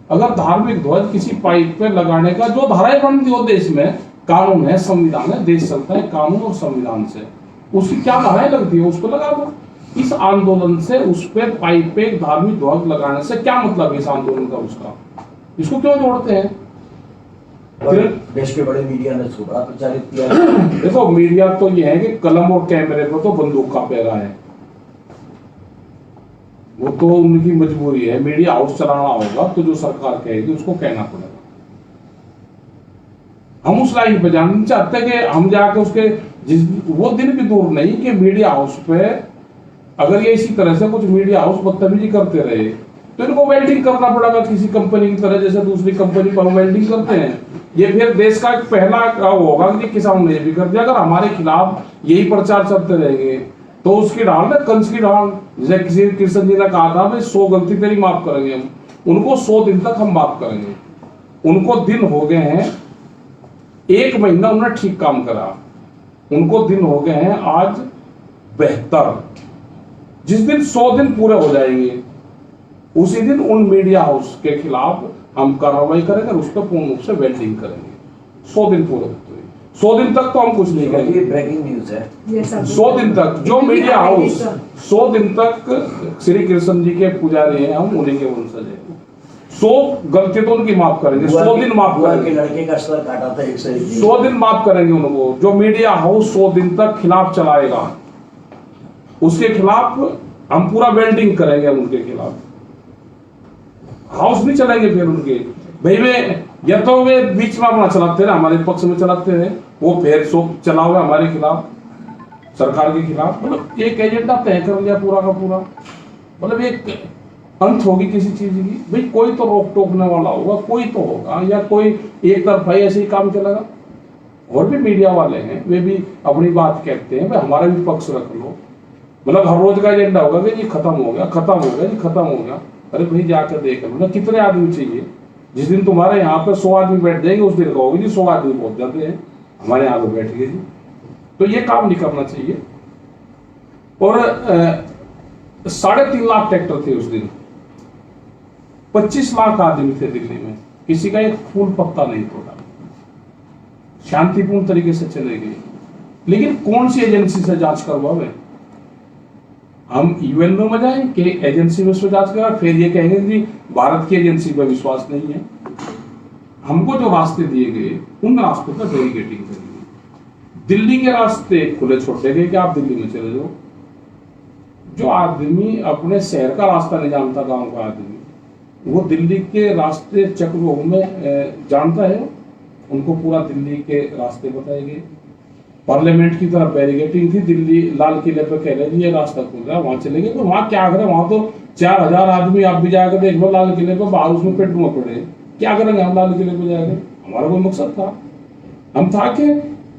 अगर धार्मिक ध्वज किसी पाइप पे लगाने का जो धाराएं बनती हो देश में, कानून है, संविधान है, देश चलता है कानून और संविधान से, उसकी क्या धाराएं लगती है उसको लगा दो। इस आंदोलन से उस पे पाइप पे एक धार्मिक ध्वज लगाने से क्या मतलब है इस आंदोलन का? उसका इसको क्यों जोड़ते हैं? देश के बड़े मीडिया ने इसको बड़ा प्रचारित किया। देखो, मीडिया तो ये है कि कलम और कैमरे पर तो बंदूक का पैरा है, वो तो उनकी मजबूरी है। मीडिया हाउस चलाना होगा तो जो सरकार कहेगी उसको कहना पड़ेगा। हम उस लाइन पे जाना नहीं चाहते कि हम जाके उसके वो दिन भी दूर नहीं कि मीडिया हाउस पे अगर ये इसी तरह से कुछ मीडिया हाउस बदतमीजी करते रहे तो इनको वेल्डिंग करना पड़ेगा किसी कंपनी की तरह, जैसे दूसरी कंपनी पर हम वेल्डिंग करते हैं। ये फिर देश का एक पहला होगा कि किसानों ने भी कर दिया। अगर हमारे खिलाफ यही प्रचार चलते रहेंगे तो उसकी ढाल में कंस की ढाल, जैसे किसी कृष्ण जी ने कहा था भाई 100 गलती तेरी माफ करेंगे हम, उनको 100 दिन तक हम माफ करेंगे। उनको दिन हो गए हैं 1 महीना उन्होंने ठीक काम करा, उनको दिन हो गए हैं आज 72। जिस दिन 100 दिन पूरे हो जाएंगे उसी दिन उन मीडिया हाउस के खिलाफ हम कार्रवाई करेंगे और उस पर पूर्ण रूप से वेल्डिंग करेंगे। 100 दिन पूरे होते हैं, 100 दिन तक तो हम कुछ नहीं करेंगे। ये ब्रेकिंग न्यूज है। 100 दिन तक जो मीडिया हाउस 100 दिन तक श्री कृष्ण जी के पुजारी हैं, हम उन्हीं के वंशज हैं। 100 गलती तो उनकी माफ करेंगे, 100 दिन माफ करेंगे। लड़के का सर काटा था 100 दिन माफ करेंगे उनको। जो मीडिया हाउस 100 दिन तक खिलाफ चलाएगा उसके खिलाफ हम पूरा वेल्डिंग करेंगे। उनके खिलाफ हाउस नहीं चलाएंगे फिर उनके। भाई वे या तो वे बीच में अपना चलाते रहे, हमारे पक्ष में चलाते रहे, वो फिर सो चला हुआ हमारे खिलाफ, सरकार के खिलाफ। मतलब एक एजेंडा तय कर लिया पूरा का पूरा। मतलब एक अंत होगी किसी चीज की। भाई कोई तो रोक टोकने वाला होगा, कोई तो होगा, या कोई एक तरफा ही ऐसे ही काम चलेगा। और भी मीडिया वाले हैं, वे भी अपनी बात कहते हैं, भाई हमारा भी पक्ष रख लो। मतलब हर रोज का एजेंडा होगा कि ये खत्म हो गया, खत्म हो गया, ये खत्म हो गया। अरे भाई जाकर देख लो ना कितने आदमी चाहिए। जिस दिन तुम्हारे यहाँ पे 100 आदमी बैठ जाएंगे उस दिन कहोगे जी 100 आदमी पहुंच जाते हैं, हमारे यहाँ पे बैठ गए जी। तो ये काम नहीं करना चाहिए। और 3.5 लाख ट्रैक्टर थे उस दिन, 25 लाख आदमी थे दिल्ली में, किसी का एक फूल पत्ता नहीं तोड़ा, शांतिपूर्ण तरीके से चले गए। लेकिन कौन सी एजेंसी से जांच करवावे? हम यूएनओ में जाएं कि एजेंसी में उसको जांच करा, फिर ये कहेंगे कि भारत की एजेंसी पर विश्वास नहीं है। हमको जो रास्ते दिए गए उन रास्तों पर बैरिकेडिंग करेंगे। दिल्ली के रास्ते खुले छोड़े गए कि आप दिल्ली में चले जाओ। जो आदमी अपने शहर का रास्ता नहीं जानता, गांव का आदमी, वो दिल्ली के रास्ते चक्रव्यूह में जानता है, उनको पूरा दिल्ली के रास्ते बताए गए। पार्लियामेंट की तरफ बैरिकेडिंग थी, दिल्ली लाल किले पे कह रहे ये रास्ता खुल रहा है, वहां चले गए। तो वहां क्या करें? वहां तो 4000 आदमी, आप भी जाकर देख लो लाल किले पे, बाहर उसमें पेट में पड़े। क्या करेंगे हम लाल किले पे जाकर? हमारा कोई मकसद था, हम था कि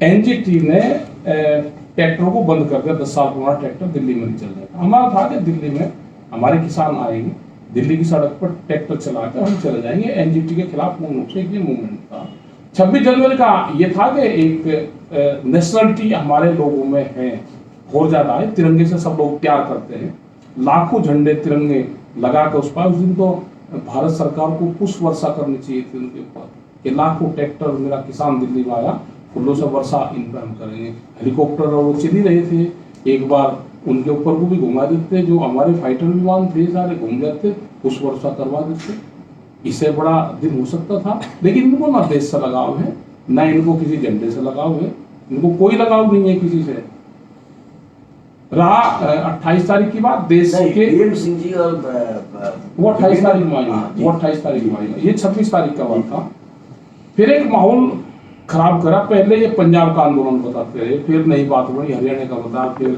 एनजीटी ने ट्रैक्टरों को बंद कर दिया। 10 साल पुराना ट्रैक्टर दिल्ली में नहीं चल रहा था। हमारा था कि दिल्ली में हमारे किसान आएंगे, दिल्ली की सड़क पर ट्रैक्टर चलाकर हम चले जाएंगे। एनजीटी के खिलाफ पूर्ण रूप से ये मूवमेंट था। 26 जनवरी का ये था कि एक नेशनलिटी हमारे लोगों में है, और ज्यादा है। तिरंगे से सब लोग प्यार करते हैं, लाखों झंडे तिरंगे लगा कर उस पर। उस दिन तो भारत सरकार को पुष्प वर्षा करनी चाहिए थी उनके ऊपर कि लाखों ट्रैक्टर, मेरा किसान दिल्ली में आया, फूलों से वर्षा इन पर हम करेंगे। हेलीकॉप्टर वो चल ही रहे थे, एक बार उनके ऊपर को भी घुमा देते, जो हमारे फाइटर विमान थे सारे घूम जाते, पुष्प वर्षा करवा देते। इससे बड़ा दिन हो सकता था। लेकिन इनको ना देश से लगाव है, ना इनको किसी झंडे से लगाव है, इनको कोई लगाव नहीं है किसी से। रहा 28 तारीख की बात, देश के सिंह जी और वो 28 तारीख में आई, वो 28 तारीख में आई, ये 26 तारीख का बात था। फिर एक माहौल खराब करा। पहले ये पंजाब का आंदोलन बताते रहे, फिर नई बात बनी, हरियाणा का बता, फिर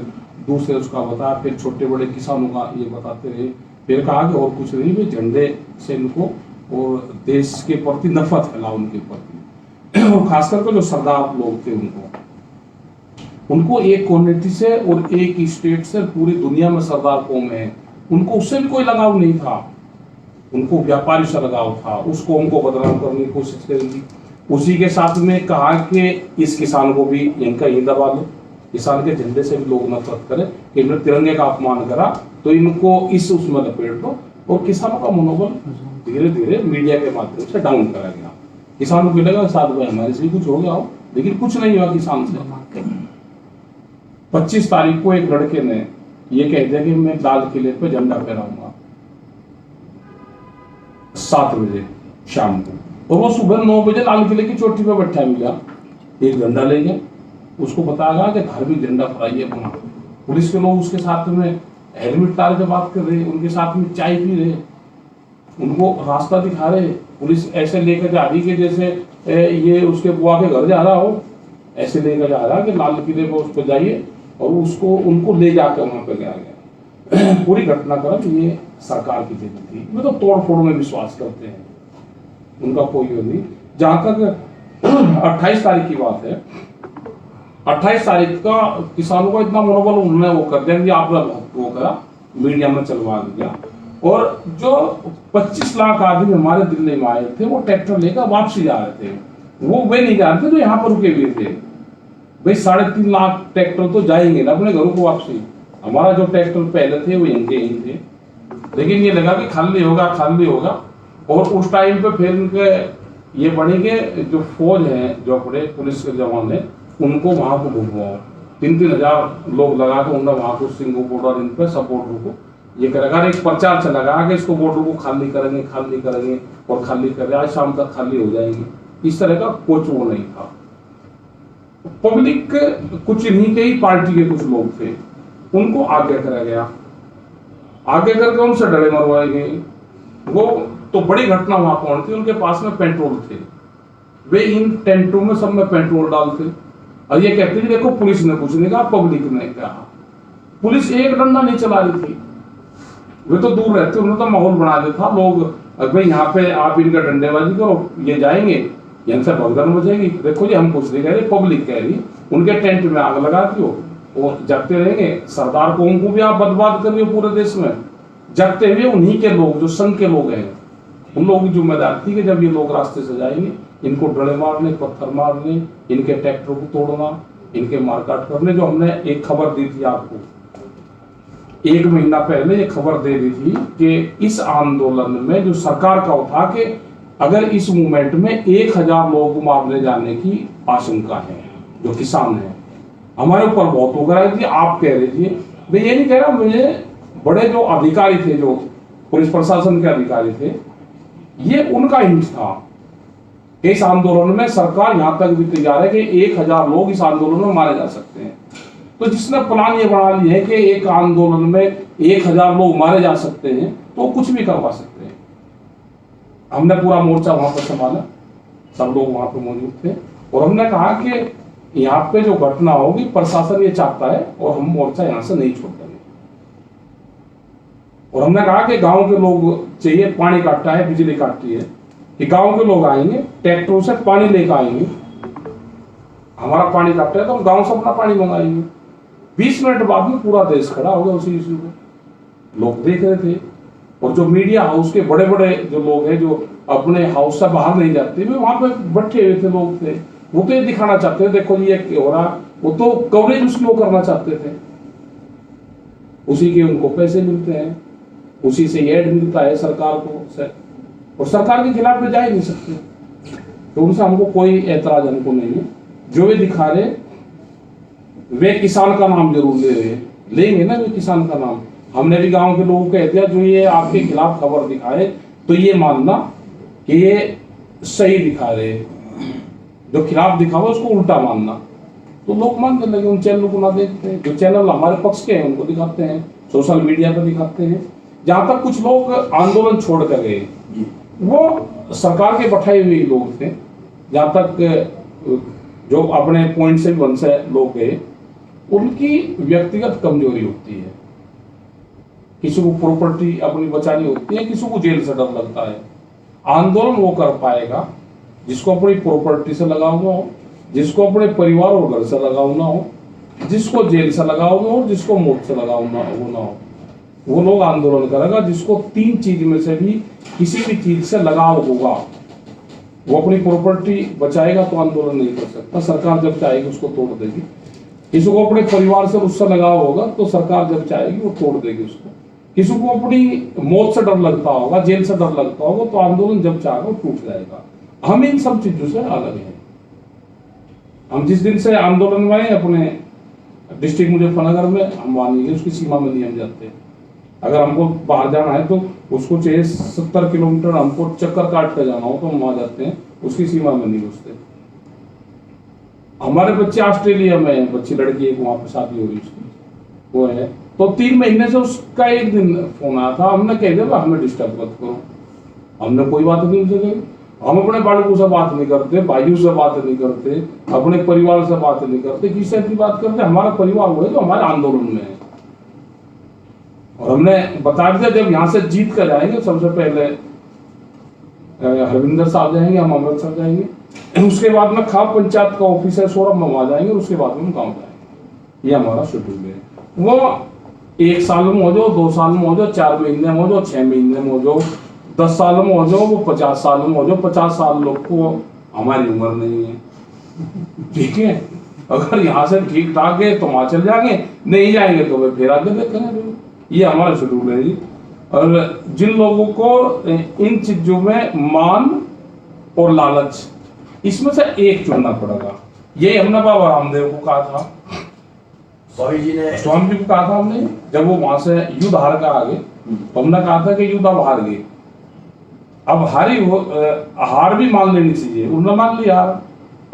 दूसरे उसका बता, फिर छोटे बड़े किसानों का ये बताते रहे। फिर कहा कि और कुछ नहीं, भी झंडे से इनको और देश के प्रति नफरत फैला उनके प्रति। और खास करके जो सरदार लोग थे उनको एक कम्युनिटी से और एक स्टेट से पूरी दुनिया में सरदार कौम है, उनको उससे भी कोई लगाव नहीं था। उनको व्यापारी से लगाव था, उस कौम को बदनाम करने की कोशिश करेंगी। उसी के साथ में कहा कि इस किसान को भी इनका ही दबा लो, किसान के झंडे से भी लोग नफरत करें कि इन्होंने तिरंगे का अपमान करा तो इनको इस उसमें लपेट दो। और किसानों का मनोबल धीरे धीरे मीडिया के माध्यम से डाउन करा गया। किसानों को लगा साथ भाई हमारे से भी कुछ हो गया हो, लेकिन कुछ नहीं हुआ किसान से। 25 तारीख को एक लड़के ने ये कह दिया कि मैं लाल किले पे झंडा फहराऊंगा 7 बजे शाम को, और वो सुबह 9 बजे लाल किले की चोटी पे बैठा मिला, एक झंडा ले गया। उसको बताया कि धार्मिक झंडा फहराइए अपना। पुलिस के लोग उसके साथ में हेलमेट डाल के बात कर रहे, उनके साथ में चाय पी रहे, उनको रास्ता दिखा रहे। पुलिस ऐसे लेकर जा रही कि जैसे ये उसके बुआ के घर जा रहा हो, ऐसे लेकर जा रहा कि लाल किले पे उस पर जाइए, और उसको उनको ले जाकर वहां पे गया। पूरी घटनाक्रम ये सरकार की देन थी। वे तो तोड़ फोड़ में विश्वास करते हैं, उनका कोई नहीं। जहां तक 28 तारीख की बात है, 28 तारीख का किसानों का इतना मनोबल उन्होंने वो कर दिया कि आपने वो करा, मीडिया में चलवा दिया। और जो 25 लाख आदमी हमारे दिल्ली में आए थे वो ट्रैक्टर लेकर वापसी जा रहे थे, वे नहीं जा रहे थे जो यहाँ पर रुके हुए थे। भाई 3.5 लाख ट्रैक्टर तो जाएंगे ना अपने घरों को वापसी। हमारा जो ट्रैक्टर पहले थे वो यहीं के यहीं थे, लेकिन ये लगा कि खाली होगा। और उस टाइम पे फिर उनके ये बढ़ेंगे जो फौज है, जो अपने पुलिस के जवान है, उनको वहां को घुमवाओ। 3-3 हजार लोग लगा के उन्होंने वहां को सिंगू बॉर्डर इन पे सपोर्ट को ये करेगा, एक प्रचार से लगा कि इसको बॉर्डर को खाली करेंगे और खाली करें, आज शाम तक खाली हो जाएंगे। इस तरह का कुछ वो नहीं था। पब्लिक कुछ इन्हीं के ही पार्टी के कुछ लोग थे, उनको आगे करा गया, आगे करके उनसे डरे मरवाए गए। वो तो बड़ी घटना वहां पहुंची थी, उनके पास में पेट्रोल थे, वे इन टेंटों में सब में पेट्रोल डालते और ये कहते थे देखो पुलिस ने कुछ नहीं कहा, पब्लिक ने कहा। पुलिस एक डंडा नहीं चला रही थी, वे तो दूर रहते, उन्होंने तो माहौल बना दिया था। लोग भाई यहाँ पे आप इनका डंडेबाजी करो, ये जाएंगे, यहाँ से भगदड़ मचेगी। देखो जी हम कुछ नहीं कह रहे, पब्लिक कह रही, उनके टेंट में आग लगा दियो और जगते रहेंगे। सरदार को उनको भी आप बर्बाद करिए पूरे देश में, जगते हुए उन्हीं के लोग जो संघ के लोग हैं, उन लोगों की जिम्मेदारी थी कि जब ये लोग रास्ते से जाएंगे इनको डरे मारने, पत्थर मारने, इनके ट्रैक्टर को तोड़ना, इनके मारकाट करने। जो हमने एक खबर दी थी आपको 1 महीना पहले, ये खबर दे दी थी कि इस आंदोलन में जो सरकार का था कि अगर इस मूवमेंट में 1000 लोग मारने जाने की आशंका है, जो किसान है, हमारे ऊपर बहुत हो रहा है कि आप कह रहे थे। मैं ये नहीं कह रहा, मुझे बड़े जो अधिकारी थे, जो पुलिस प्रशासन के अधिकारी थे, ये उनका हिंट था कि इस आंदोलन में सरकार यहां तक भी तैयार है कि 1000 लोग इस आंदोलन में मारे जा सकते हैं। तो जिसने प्लान ये बना लिया है कि एक आंदोलन में 1000 लोग मारे जा सकते हैं, तो कुछ भी करवा सकते हैं। हमने पूरा मोर्चा वहां पर संभाला, सब लोग वहां पर मौजूद थे, और हमने कहा कि यहाँ पे जो घटना होगी प्रशासन ये चाहता है और हम मोर्चा यहाँ से नहीं छोड़ देंगे। और हमने कहा कि गांव के लोग चाहिए, पानी काटता है, बिजली काटती है, कि गांव के लोग आएंगे, ट्रैक्टरों से पानी लेकर आएंगे, हमारा पानी काटता है तो हम गांव से अपना पानी मंगाएंगे। 20 मिनट बाद में पूरा देश खड़ा हो गया उसी इशू पे, लोग देख रहे थे। और जो मीडिया हाउस के बड़े बड़े जो लोग हैं, जो अपने हाउस से बाहर नहीं जाते, वे वहां पे बैठे हुए थे लोग थे, वो तो ये दिखाना चाहते थे देखो ये हो रहा, वो तो कवरेज उसकी वो करना चाहते थे, उसी के उनको पैसे मिलते हैं, उसी से ऐड मिलता है सरकार को, और सरकार के खिलाफ में जा ही नहीं सकते। तो उनसे हमको कोई ऐतराज हमको नहीं है। जो वे दिखा रहे वे किसान का नाम जरूर ले रहे, लेंगे ना वे किसान का नाम। हमने भी गांव के लोगों को कह दिया जो ये आपके खिलाफ खबर दिखाए तो ये मानना कि ये सही दिखा रहे, जो खिलाफ दिखावा उसको उल्टा मानना। तो लोग मानने लगे, उन चैनलों को ना देखते हैं, जो चैनल हमारे पक्ष के हैं उनको दिखाते हैं, सोशल मीडिया पर दिखाते हैं। जहां तक कुछ लोग आंदोलन छोड़ कर गए वो सरकार के बैठाए हुए लोग थे, जहां तक जो अपने पॉइंट से वन से लोग गए, उनकी व्यक्तिगत कमजोरी होती है। किसी को प्रॉपर्टी अपनी बचानी होती है, किसी को जेल से डर लगता है। आंदोलन वो कर पाएगा जिसको अपनी प्रॉपर्टी से लगाव ना हो, जिसको अपने परिवार और घर से लगाव ना हो, जिसको जेल से लगाव ना हो, जिसको मौत से लगाव ना हो, वो लोग आंदोलन करेगा। जिसको 3 चीज में से भी किसी भी चीज से लगाव होगा, वो अपनी प्रॉपर्टी बचाएगा तो आंदोलन नहीं कर सकता, सरकार जब चाहेगी उसको तोड़ देगी। किसी को अपने परिवार से उससे लगाव होगा तो सरकार जब चाहेगी वो तोड़ देगी उसको। किसी को अपनी मौत से डर लगता होगा, जेल से डर लगता होगा, तो आंदोलन जब चाहेगा वो टूट जाएगा। हम इन सब चीजों से अलग हैं। हम जिस दिन से आंदोलन में अपने डिस्ट्रिक्ट मुजफ्फरनगर में, हम मानेंगे उसकी सीमा में नहीं हम जाते। अगर हमको बाहर जाना है तो उसको चाहिए 70 किलोमीटर हमको चक्कर काट कर जाना हो तो हम वहां जाते हैं, उसकी सीमा में नहीं घुसते। हमारे बच्चे ऑस्ट्रेलिया में है, बच्ची लड़की एक वहां पर शादी हो रही उसकी, वो है, तो 3 महीने से उसका एक दिन फोन आया था, हमने कह दिया हमें डिस्टर्ब मत करो। हमने कोई बात नहीं उनसे कही, हम अपने बालकों से बात नहीं करते, भाइयों से बात नहीं करते, अपने परिवार से बात नहीं करते, किससे अपनी बात करते। हमारा परिवार वो है तो हमारे आंदोलन में है। और हमने बता दिया जब यहाँ से जीत कर जाएंगे, सबसे पहले हरविंदर साहब जाएंगे, हम अमृतसर जाएंगे, उसके बाद में खाप पंचायत का ऑफिस है सौरभ में वहां जाएंगे, उसके बाद में हम गाँव जाएंगे। ये हमारा शेड्यूल है। वो 1 साल में हो जाओ, 2 साल में हो जाओ, 4 महीने में हो जाओ, 6 महीने में हो जाओ, 10 साल में हो जाओ, वो 50 साल में हो जाओ। 50 साल लोग को हमारी उम्र नहीं है, ठीक है। अगर यहाँ से ठीक ठाक है तो वहां चल जाएंगे, नहीं जाएंगे तो वे फिर आगे देखेंगे। ये हमारा शेड्यूल है जी। और जिन लोगों को इन चीजों में मान और लालच, इसमें से एक चुनना पड़ेगा। ये हमने बाबा रामदेव को कहा था, स्वामी जी को कहा था हमने, जब वो वहां से युद्ध हार कर आ गए तो हमने कहा था कि युद्ध अब हार गए, अब हारी हो, हार भी मान लेनी चाहिए। उन्होंने मान लिया,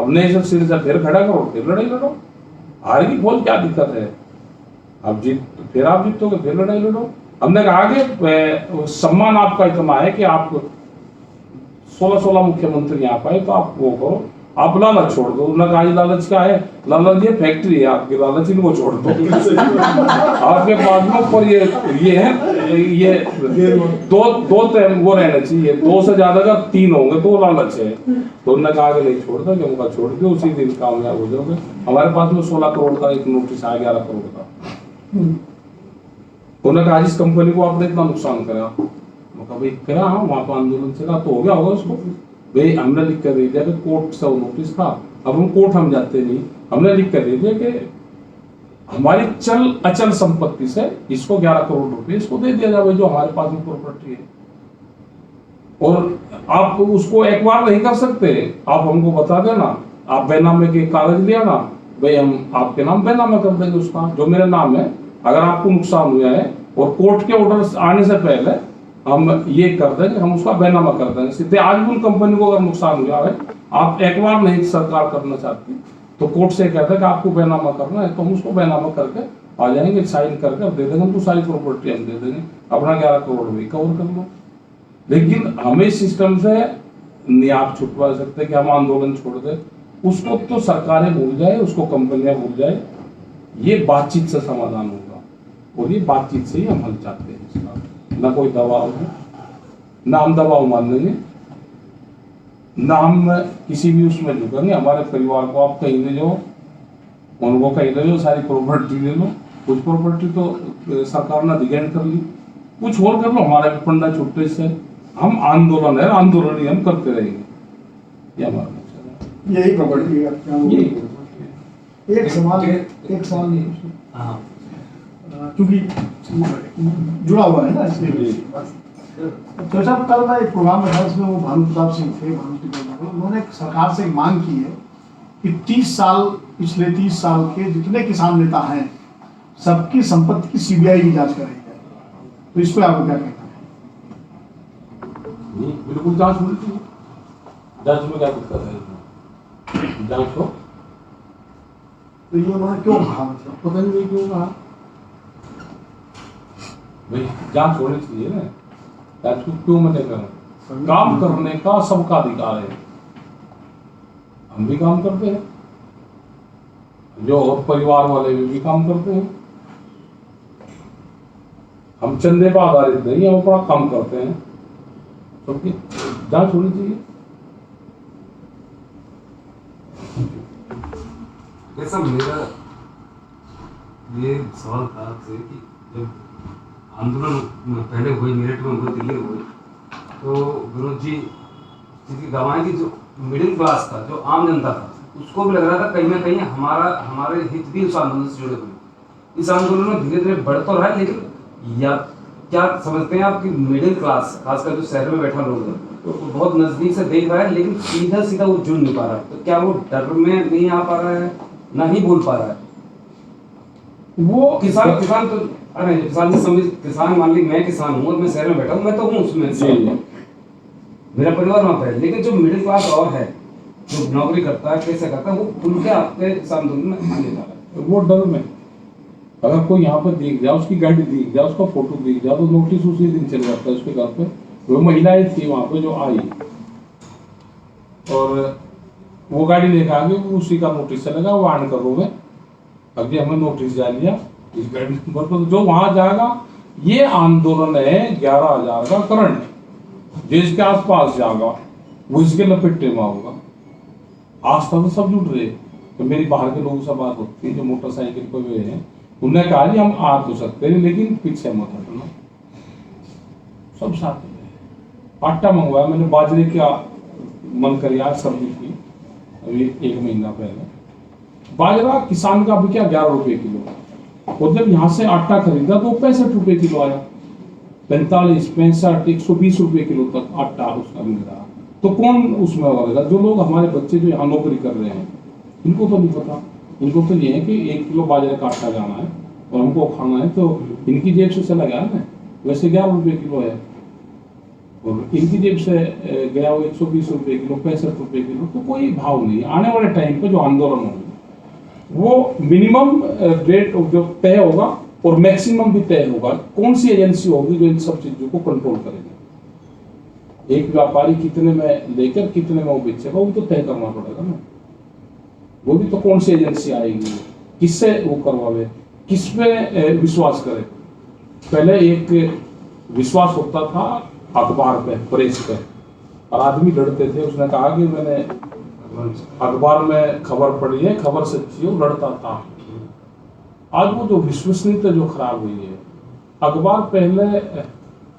हमने इसे सिर से फिर खड़ा करो, फिर लड़ाई लड़ो, हार की बोल क्या दिक्कत है, अब फिर आप जीतोगे, फिर लड़ाई लड़ो। हमने कहा कि सम्मान आपका इतना है कि आप 16 मुख्यमंत्री यहाँ पाए तो आप वो करो, आप लालच छोड़ दो। उन्होंने कहा लालच क्या है, लालच ये फैक्ट्री है आपकी, लालच इनको छोड़ दो। आपके पास में पर ये दो वो रहना चाहिए, 2 से ज्यादा अगर 3 होंगे तो लालच है। तो उन्होंने कहा कि नहीं छोड़ दो, उनका छोड़ दो, उसी दिन कामयाब हो जाओगे। हमारे पास में 16 करोड़ का एक नोटिस आया, 11 करोड़ का। उन्होंने कहा इस कंपनी को आपने इतना नुकसान करा, भाई करा, हाँ वहां तो आंदोलन चला तो हो गया होगा उसको, भाई हमने लिख कर दे दिया कि कोर्ट से वो नोटिस था, अब हम कोर्ट हम जाते नहीं, हमने लिख कर दे दिया कि हमारी चल अचल संपत्ति से इसको 11 करोड़ रुपए इसको दे दिया जाए, जो हमारे पास में प्रॉपर्टी है। और आप उसको एक बार नहीं कर सकते, आप हमको बता देना, आप बेनामे के कागज लिया ना, भाई हम आपके नाम बेनामा कर देंगे उसका, जो मेरे नाम है। अगर आपको नुकसान हुआ है और कोर्ट के ऑर्डर आने से पहले हम ये कर देंगे, हम उसका बेनामा कर देंगे सीधे। आज भी उन कंपनी को अगर नुकसान हुआ है, आप एक बार नहीं सरकार करना चाहती तो कोर्ट से कहता है कि आपको बेनामा करना है, तो हम उसको बेनामा करके आ जाएंगे, साइन करके दे देंगे, तो सारी प्रॉपर्टी हम दे देंगे, अपना 11 करोड़ भी कवर कर लो। लेकिन हमें सिस्टम से नहीं आप छुटवा सकते कि हम आंदोलन छोड़ दे, उसको तो सरकारें भूल जाए, उसको कंपनियां भूल जाए। ये बातचीत से समाधान होगा, और ये बातचीत से ही हम हल चाहते हैं इसका। ना कोई दबाव है, ना हम दबाव मान लेंगे, ना हम किसी भी उसमें झुकेंगे। हमारे परिवार को आप कहीं ले जाओ, उनको कहीं ले जाओ, सारी प्रॉपर्टी ले लो, कुछ प्रॉपर्टी तो सरकार ने अधिग्रहण कर ली, कुछ और कर लो, हमारे भी फंडा छुट्टे से। हम आंदोलन है, आंदोलन ही हम करते रहेंगे, ये हमारा मकसद है। यही प्रॉपर्टी है, एक सवाल हाँ क्योंकि जुड़ा हुआ है ना, इसलिए तो साहब कल मैं एक प्रोग्राम में था, इसमें वो भानु प्रताप सिंह थे, उन्होंने सरकार से मांग की है कि 30 साल, पिछले 30 साल के जितने किसान नेता हैं सबकी संपत्ति की सीबीआई की जांच कराई जाए। तो इस पर आपको क्या कहना है? बिल्कुल जांच होनी चाहिए, जांच में क्या दिक्कत है, जांच हो। तो ये उन्होंने क्यों कहा, मतलब पता नहीं क्यों कहा, भाई जांच होनी चाहिए ना, जांच को क्यों मना करें? काम करने का सबका अधिकार है, हम भी काम करते हैं, जो और परिवार वाले भी काम करते हैं। हम चंदे पर आधारित नहीं, हम अपना काम करते हैं, सबकी जांच होनी चाहिए। ऐसा मेरा ये सवाल था आपसे कि जब आंदोलन पहले हुए, मेरठ में हुए, दिल्ली में हुए, तो विनोद जी जिसकी गवाएं की जो मिडिल क्लास था, जो आम जनता था, उसको भी लग रहा था कहीं ना कहीं हमारे हित भी उस आंदोलन से जुड़े हुए। इस आंदोलन में धीरे धीरे बढ़ तो रहा है, लेकिन या क्या समझते हैं आप कि मिडिल क्लास, खासकर जो शहर में बैठा लोग है, तो बहुत नजदीक से देख रहा है, लेकिन सीधा सीधा वो जुड़ नहीं पा रहा है। तो क्या वो डर में नहीं आ पा रहा है, ना ही बोल पा रहा है? वो किसान तो अरे किसान मान ली मैं किसान हूँ और मैं शहर में बैठा हूँ, मैं तो हूँ उसमें, मेरा परिवार वहाँ पे है, लेकिन जो मिडिल क्लास और है, जो नौकरी करता है, कैसे करता है, वो खुल के आपके आंदोलन में आने जा रहा है। वो डर में अगर कोई यहाँ पर देख जाए, उसकी गाड़ी दिख जाए, उसका फोटो दिख जाए, तो नोटिस उसी दिन चल जाता है उसके घर पे। वो महिलाएं थी वहां पे जो आई और वो गाड़ी लेकर आ गई, उसी का नोटिस चलेगा, वो आन करोगे अभी हमें नोटिस जा लिया इस गाड़ी नंबर पर, जो वहां जाएगा। ये आंदोलन है 11,000 का करंट, जो इसके आसपास जाएगा वो इसके लपेटे में होगा। आज तक तो सब जुट रहे, तो मेरी बाहर के लोगों से बात होती है जो मोटरसाइकिल पे हुए हैं, उन्होंने कहा जी हम आ तो सकते हैं लेकिन पीछे मत हटना, सब साथ में। आटा मंगवाया मैंने, बाजरे का मन कर यार सर्दी की, अभी 1 महीना पहले बाजरा किसान का भी क्या 11 रुपए किलो, और जब यहाँ से आटा खरीदा तो 65 रुपए किलो आया, 45, 65, 120 रुपए किलो तक आटा उसका मिल रहा। तो कौन उसमें होगा? जो लोग हमारे बच्चे जो यहाँ नौकरी कर रहे हैं इनको तो नहीं पता, इनको तो ये है कि 1 किलो बाजरे का आटा जाना है और हमको खाना है, तो इनकी जेब से चला गया ना, वैसे 11 रुपए किलो है और इनकी जेब से गया वो 120 रुपए किलो, 65 रुपए किलो, तो कोई भाव नहीं। आने वाले टाइम पे जो आंदोलन होगा वो मिनिमम रेट जो तय होगा और मैक्सिमम भी तय होगा। कौन सी एजेंसी होगी जो इन सब चीजों को कंट्रोल करेगी? एक व्यापारी कितने में लेकर कितने में वो बेचेगा, वो तो तय करना पड़ेगा ना। वो भी तो कौन सी एजेंसी आएगी, किससे वो करवावे, किस पे विश्वास करे? पहले एक विश्वास होता था अखबार पे, प्रेस पे, और आदमी लड़ते थे। उसने कहा कि मैंने अखबार में खबर पढ़ी है, खबर सच्ची हो, लड़ता था। आज वो जो विश्वसनीयता जो खराब हुई है, अखबार पहले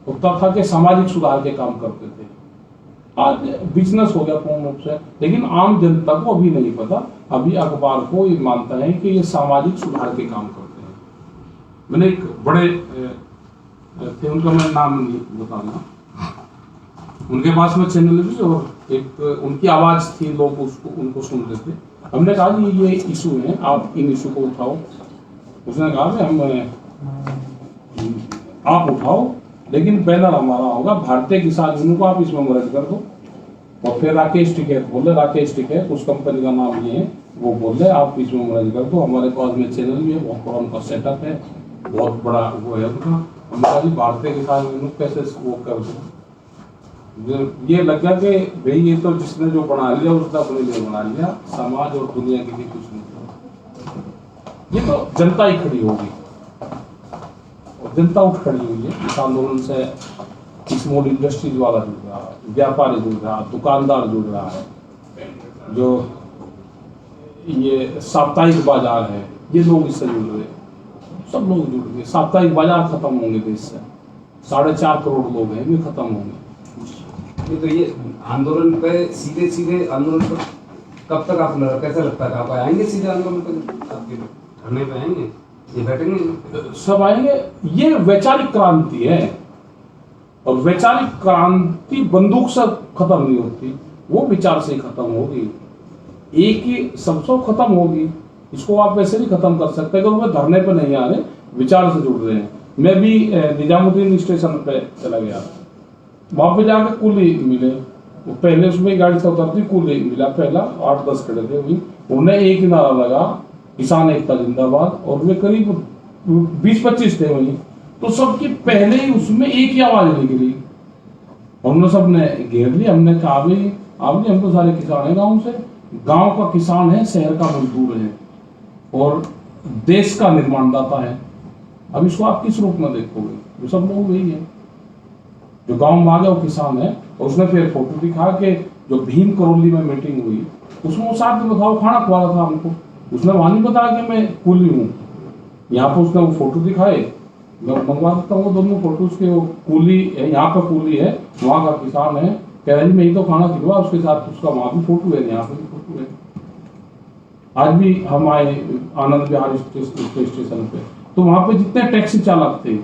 होता था कि सामाजिक सुधार के काम करते थे, आज बिजनेस हो गया पूर्ण रूप से। लेकिन आम जनता को अभी नहीं पता, अभी अखबार को ये मानता है कि ये सामाजिक सुधार के काम करते हैं। मैंने एक बड़े थे, उनका मैं नाम नहीं बताऊंगा, उनके पास में चैनल भी और एक उनकी आवाज थी, लोग उसको उनको सुनते थे। हमने कहा कि ये इशू है, आप इन इशू को उठाओ। उसने कहा कि आप उठाओ, लेकिन बैनर हमारा होगा भारतीय किसान यूनियन को आप इसमें मदद कर दो। और फिर राकेश टिकैत बोले, राकेश टिकैत उस कंपनी का नाम ये है, वो बोले आप इसमें मदद कर दो, हमारे पास में चैनल भी है, बहुत बड़ा उनका सेटअप है, बहुत बड़ा वो है उनका। हमने कहा भारतीय किसान यूनियन कैसे वो कर दो। ये लगा कि भाई ये तो जिसने जो बना लिया उसने अपने लिए बना लिया, समाज और दुनिया के लिए कुछ नहीं। ये तो जनता ही खड़ी होगी, और जनता उठ खड़ी हुई है। इस आंदोलन से स्मॉल इंडस्ट्रीज वाला जुड़ रहा है, व्यापारी जुड़ रहा है, दुकानदार जुड़ रहा है, जो ये साप्ताहिक बाजार है ये लोग इससे जुड़ रहे हैं, सब लोग जुड़ गए। साप्ताहिक बाजार खत्म होंगे देश से, 4.5 करोड़ लोग हैं, ये खत्म होंगे। तो ये आंदोलन पे सीधे आंदोलन पर कब तक आप कैसा लगता है आप आएंगे सीधे आंदोलन पर? आपके धरने पे आएंगे, ये बैठेंगे, सब आएंगे। ये वैचारिक क्रांति है, और वैचारिक क्रांति बंदूक से खत्म नहीं होती, वो विचार से खत्म होगी। एक ही सबसे खत्म होगी, इसको आप वैसे नहीं खत्म कर सकते अगर वो धरने पे नहीं आ रहे, विचार से जुड़ रहे हैं। मैं भी निजामुद्दीन स्टेशन पे चला गया, वहां पे जाके कुली मिले, वो पहले उसमें गाड़ी से उतरती कुली मिला, पहला 8-10 खड़े थे, उन्हें एक ही नारा लगा, किसान एकता जिंदाबाद, और वे करीब 20-25 थे वहीं, तो सबकी पहले ही उसमें एक ही आवाज निकली, हमने सबने घेर लिया। हमने कहा भाई आप हम तो सारे किसान हैं गाँव से, गांव का किसान है, शहर का मजदूर है और देश का निर्माणदाता है। अब इसको आप किस रूप में देखोगे? वो सब लोग वही है, जो गांव में आ गया वो किसान है। और उसने फिर फोटो दिखा के जो भीम करौली में मीटिंग हुई उसमें वो साथ में बताओ खाना खुआ रहा था हमको, उसने वहां नहीं बताया कि मैं कुली हूँ। यहाँ पे उसने वो फोटो दिखाए, मैं मंगवा देता हूँ दोनों फोटो उसके, वो कुली है, यहाँ पे कुली है, वहाँ का किसान है, कह रहा है मैं ही तो खाना खिलवा, उसके साथ उसका वहां भी फोटो है, यहाँ पे भी फोटो है। आज भी हम आए आनंद विहार स्टेशन पे, तो वहां पे जितने टैक्सी चालक थे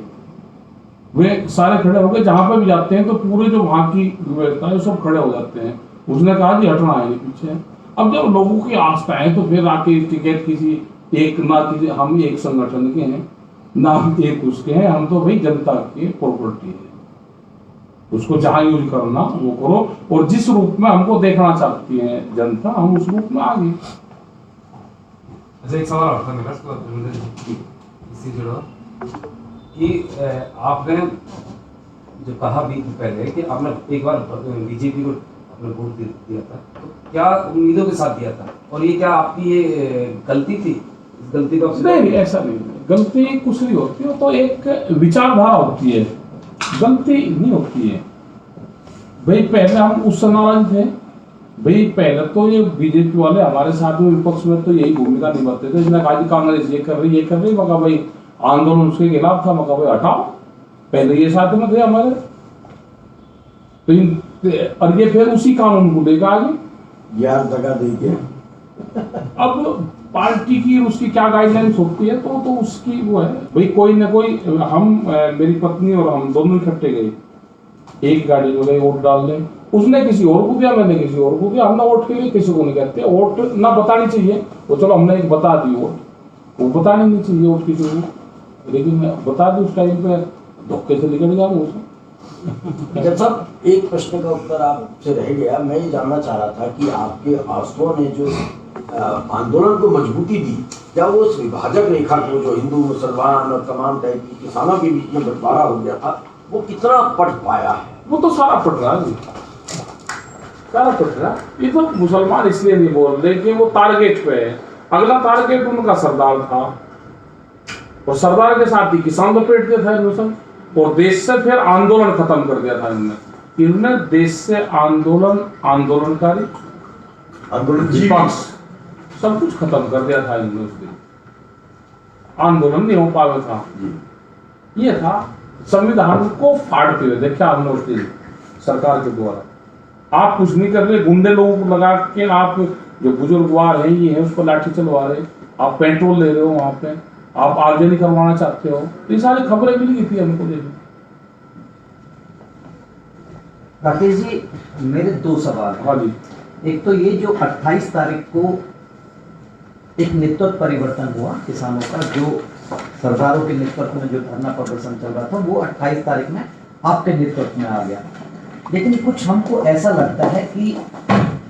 वे सारे खड़े हो गए, जहां पे भी जाते हैं तो पूरे जो वहां की व्यवस्था है सब खड़े हो जाते हैं। उसने कहा जी हटना है पीछे। अब जब लोगों की आस्था है तो फिर आके टिकट किसी एक ना किसी, हम एक संगठन के हैं ना एक उसके हैं, हम तो भाई जनता की प्रॉपर्टी है, उसको जहां यूज करना वो करो, और जिस रूप में हमको देखना चाहती है जनता हम उस रूप में आ गए। अच्छा एक सवाल आता मेरा इससे जुड़ा कि आपने जो कहा भी पहले कि आपने एक बार बीजेपी को आपने वोट दिया था, तो क्या उम्मीदों के साथ दिया था, और ये क्या आपकी ये गलती थी? इस गलती का नहीं, ऐसा नहीं, गलती कुछ नहीं होती, वो तो एक विचारधारा होती है, गलती नहीं होती है। भाई पहले हम उससे नाराज थे, भाई पहले तो ये बीजेपी वाले हमारे साथ में विपक्ष में तो यही भूमिका निभाते थे, इसने कहा कांग्रेस ये कर रही, मगर भाई आंदोलन उसके खिलाफ था, मगर भाई हटाओ, पहले ये साथ में थे हमारे। तो और ये फिर उसी कानून को लेकर आगे यार दगा देंगे। अब पार्टी की उसकी क्या गाइडलाइंस होती है तो उसकी वो है भाई, कोई ना कोई हम मेरी पत्नी और हम दोनों इकट्ठे गए, एक गाड़ी में गए वोट डालने, उसने किसी और को दिया, मैंने किसी और को दिया, हमने वोट के लिए किसी को नहीं कहते, वोट ना बतानी चाहिए वो, चलो हमने एक बता दी वोट, वो बतानी नहीं चाहिए वोट किसी को, लेकिन बता दी उस टाइम पे धोखे से निकल गया मुझसे। जब साहब एक प्रश्न का उत्तर आपसे रह गया, मैं ये जानना चाह रहा था कि आपके आंसुओं ने जो आंदोलन को मजबूती दी, क्या वो उस विभाजक रेखा को जो हिंदू मुसलमान और तमाम टाइप के किसानों के बीच में बंटवारा हो गया था, वो कितना पट पाया है? वो तो सारा पट रहा है, सारा पट रहा। ये तो मुसलमान इसलिए नहीं बोल रहे कि वो टारगेट पे है, अगला टारगेट उनका सरदार था, और सरदार के साथ ही किसान लपेट दिया था इन्होंने, और देश से फिर आंदोलन खत्म कर दिया था इन्होंने देश से आंदोलनकारी विपक्ष सब कुछ खत्म कर दिया था इन्होंने, उस दिन आंदोलन नहीं हो पाया था। ये था संविधान को फाड़ते हुए देखा हमने उस दिन सरकार के द्वारा, आप कुछ नहीं कर रहे, गुंडे लोगों को लगा के आप जो बुजुर्गवार हैं ये है उसको लाठी चलवा रहे, आप पेट्रोल ले रहे हो वहां पे, आप आगे नहीं करवाना चाहते हो, ये सारी खबरें मिल गई थी हमको। देखिए राकेश जी, मेरे दो सवाल हैं। हाँ जी, एक तो ये जो 28 तारीख को एक नेतृत्व परिवर्तन हुआ किसानों का, जो सरदारों के नेतृत्व में जो धरना प्रदर्शन चल रहा था वो 28 तारीख में आपके नेतृत्व में आ गया, लेकिन कुछ हमको ऐसा लगता है कि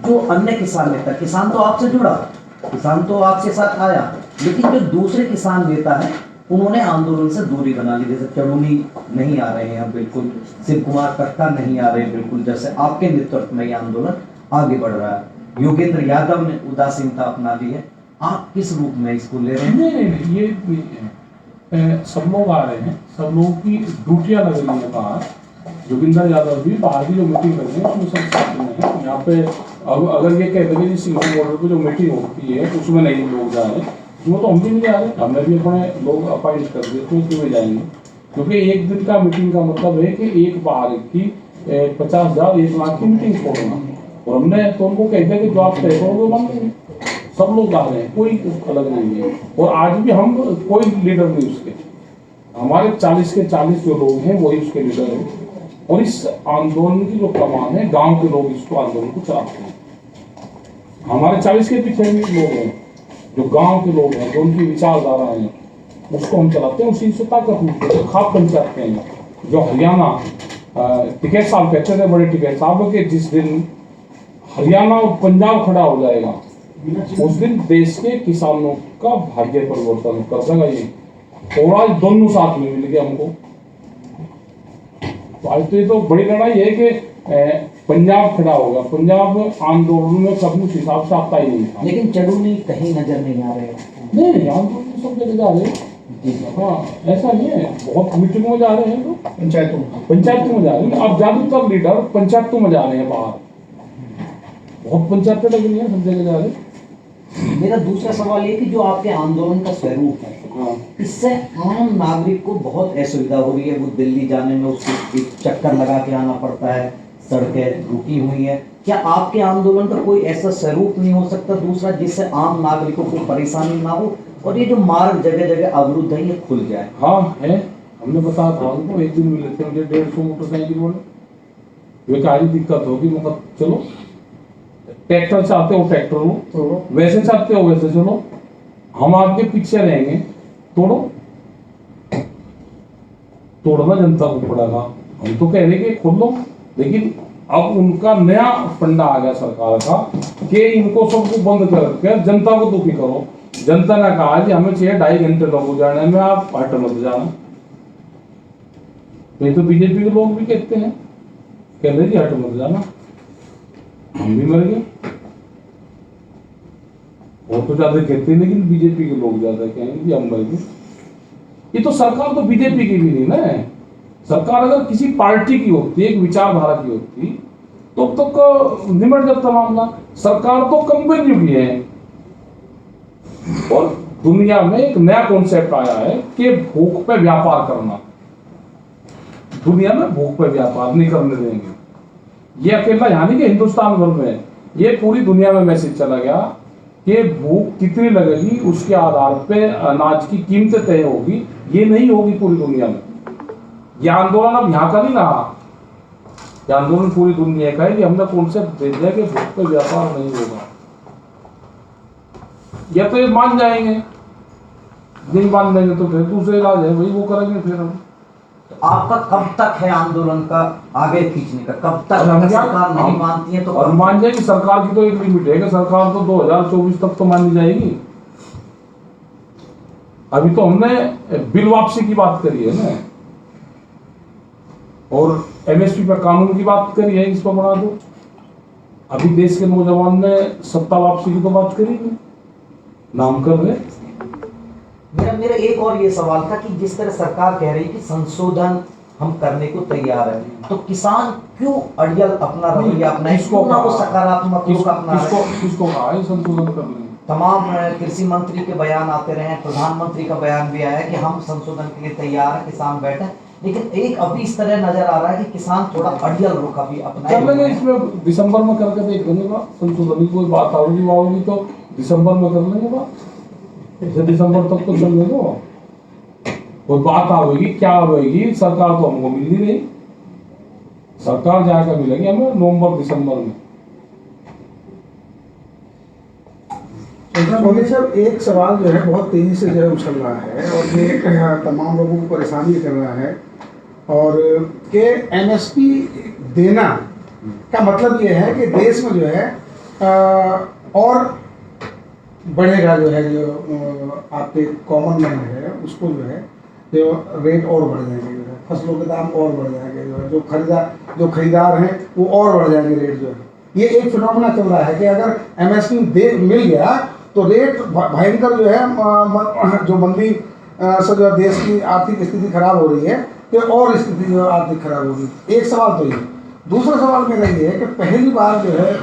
जो अन्य किसान नेता, किसान तो आपसे जुड़ा, किसान तो आपके साथ आया, लेकिन जो दूसरे किसान नेता है उन्होंने आंदोलन से दूरी बना ली, जैसे चढ़ूनी नहीं आ रहे हैं बिल्कुल, शिव कुमार कट्टा नहीं आ रहे बिल्कुल, जैसे आपके नेतृत्व में ये आंदोलन आगे बढ़ रहा है। योगेंद्र यादव ने उदासीनता अपना ली है, आप किस रूप में इसको ले रहे हैं? नहीं, ये सब लोग आ रहे हैं, सब लोगों की ड्यूटियां लग रही है बाहर, जोगिंदर यादव भी बाहर की जो मीटिंग कर रहे हैं उसमें सब साथ में है। यहाँ पे अब अगर ये कहते हैं कि सिंगल बॉर्डर पर जो मीटिंग होती है उसमें नहीं लोग जा रहे, उसमें तो हम भी नहीं जा रहे, हमने भी अपने लोग अपॉइंट कर दिए, तो क्यों जाएंगे? क्योंकि एक दिन का मीटिंग का मतलब है कि एक बार की 50,000 1 लाख की मीटिंग छोड़ना, और हमने तो उनको कहते हैं कि जो आप तय करोगे मान लेंगे, सब लोग जा रहे हैं, कोई अलग नहीं है। और आज भी हम कोई लीडर नहीं उसके, हमारे 40 के 40 जो लोग हैं वही उसके लीडर हैं, और इस आंदोलन की जो कमान है गांव के लोग इसको आंदोलन को चलाते हैं। हमारे 40 के पीछे भी लोग हैं जो गांव के लोग हैं, जो उनकी विचारधारा है उसको हम चलाते हैं, उसी से ताकत मिलती है। खाप पंचायत हैं जो हरियाणा टिकैत साहब कहते थे, बड़े टिकैत साहब के जिस दिन हरियाणा और पंजाब खड़ा हो जाएगा उस दिन देश के किसानों का भाग्य परिवर्तन कर देगा ये, और आज दोनों साथ में मिल गया हमको। तो आज तो ये तो बड़ी लड़ाई है कि पंजाब खड़ा होगा, पंजाब आंदोलन में कभी उस हिसाब से आता ही नहीं था। लेकिन चढ़ूनी कहीं नजर नहीं आ रहे। नहीं, आंदोलन सब जगह जा रहे हैं। हाँ, ऐसा नहीं है, बहुत मीटिंग में जा रहे हैं लोग, पंचायतों में जा रहे हैं। अब ज्यादातर लीडर पंचायतों में जा रहे हैं बाहर, बहुत पंचायतें लग रही हैं, सब जगह जा रहे हैं। मेरा दूसरा सवाल ये कि जो आपके आंदोलन का स्वरूप है, हाँ, इससे आम नागरिक को बहुत असुविधा हो रही है, वो दिल्ली जाने में उसको एक चक्कर लगा के आना पड़ता है, सड़कें रुकी हुई है। क्या आपके आंदोलन का कोई ऐसा स्वरूप नहीं हो सकता दूसरा जिससे आम नागरिकों को परेशानी ना हो और ये जो मार्ग जगह जगह अवरुद्ध है ये खुल जाए? हाँ है, हमने बताया था उनको, एक दिन मिले थे मुझे 150 मोटरसाइकिल वाले, वे कहा दिक्कत होगी, मतलब चलो ट्रैक्टर चाहते हो ट्रैक्टर लो, वैसे चाहते हो वैसे चलो, हम आपके पीछे रहेंगे, तोड़ो, तोड़ना जनता को पड़ेगा। हम तो कह रहे कि खोल लो, लेकिन अब उनका नया फंडा आ गया सरकार का कि इनको सबको बंद करके जनता को दुखी करो। जनता ने कहा कि हमें चाहिए 2.5 घंटे लोगों जाने में, आप हट मत जाना। तो बीजेपी के लोग भी कहते हैं, कह रहे जी हट मत जाना, हम भी मर गए। वो तो ज्यादा कहते हैं, लेकिन बीजेपी के लोग ज्यादा कहेंगे कि हम मर गए। ये तो सरकार तो बीजेपी की भी नहीं ना है। सरकार अगर किसी पार्टी की होती, एक विचारधारा की होती, तो अब तक निमट जाता मामला। सरकार तो कंपनियों की है और दुनिया में एक नया कॉन्सेप्ट आया है कि भूख पे व्यापार करना। दुनिया में भूख पे व्यापार नहीं करने देंगे। ये अकेला यहाँ नहीं कि हिंदुस्तान भर में, ये पूरी दुनिया में मैसेज चला गया कि भूख कितनी लगेगी उसके आधार पे अनाज की कीमतें तय होगी। ये नहीं होगी पूरी दुनिया में। ये आंदोलन अब यहाँ का नहीं रहा, ये आंदोलन पूरी दुनिया का है कि हमने कॉन्सेप्ट दे दिया कि भूख पे व्यापार नहीं होगा। या तो ये मान जाएंगे, नहीं मान देंगे तो फिर दूसरे इलाज है, वही वो करेंगे फिर हम। तो आपका कब तक है आंदोलन का आगे खींचने का, कब तक? और अगर सरकार नहीं मानती है तो और कब? मान जाएगी। सरकार की तो एक लिमिट है कि सरकार तो 2024 तक तो मानी जाएगी। अभी तो हमने बिल वापसी की बात करी है ना, और एमएसपी पर कानून की बात करी है, इस पर बना दो। अभी देश के नौजवान ने सत्ता वापसी की तो बात करी नहीं, नाम कर रहे। मेरा एक और ये सवाल था कि जिस तरह सरकार कह रही है कि संशोधन हम करने को तैयार है, तो किसान क्यों अड़ियल अपना रवैया अपनाए, क्यों ना वो सकारात्मक रुख अपना रहे? किसको कहा है संशोधन कर लेंगे? तमाम कृषि मंत्री के बयान आते रहे, प्रधानमंत्री का बयान भी आया कि हम संशोधन के लिए तैयार है, किसान बैठे। लेकिन एक अभी इस तरह नजर आ रहा है कि किसान थोड़ा अड़ियल रुख अभी अपनाए कर लेंगे। इसमें दिसंबर में करके देख लेंगे बात। संशोधन की कोई बात होगी तो दिसंबर में कर लेंगे बात। इसे दिसंबर तक तो चलने दो। कोई बात आवेगी, क्या आवेगी, सरकार तो हमको मिल नहीं रही। सरकार जाकर मिलेगी हमें नवंबर दिसंबर में। मोदी साहब, एक सवाल जो है बहुत तेजी से जो है उछल रहा है और ये तमाम लोगों को परेशानी कर रहा है, और कि एमएसपी देना का मतलब ये है कि देश में जो है और बढ़ेगा, जो है जो आपके कॉमन मैन है उसको जो है जो रेट और बढ़ जाएंगे, जो है फसलों के दाम और बढ़ जाएंगे, जो है जो खरीदार हैं वो और बढ़ जाएंगे रेट जो है। ये एक फिनोमेना चल रहा है कि अगर एमएसपी मिल गया तो रेट भयंकर जो है जो मंदी से जो देश की आर्थिक स्थिति खराब हो रही है तो और स्थिति जो आर्थिक खराब होगी। एक सवाल तो ये। दूसरा सवाल मेरा ये है कि पहली बार जो है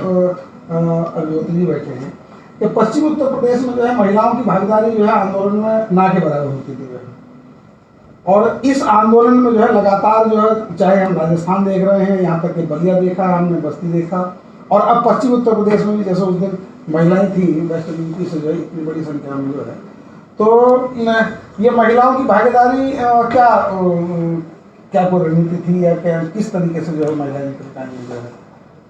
अभियोत्री जी बैठे हैं कि पश्चिमी उत्तर प्रदेश में जो है महिलाओं की भागीदारी जो है आंदोलन में ना के बराबर होती थी, और इस आंदोलन में जो है लगातार जो है, चाहे हम राजस्थान देख रहे हैं, यहाँ तक कि बलिया देखा, हमने बस्ती देखा, और अब पश्चिमी उत्तर प्रदेश में भी जैसे उस दिन महिलाएं थी वेस्टर्न यूपी से जो है इतनी बड़ी संख्या में जो है, तो ये महिलाओं की भागीदारी क्या कोई रणनीति थी या क्या, किस तरीके से जो है महिलाएं जो है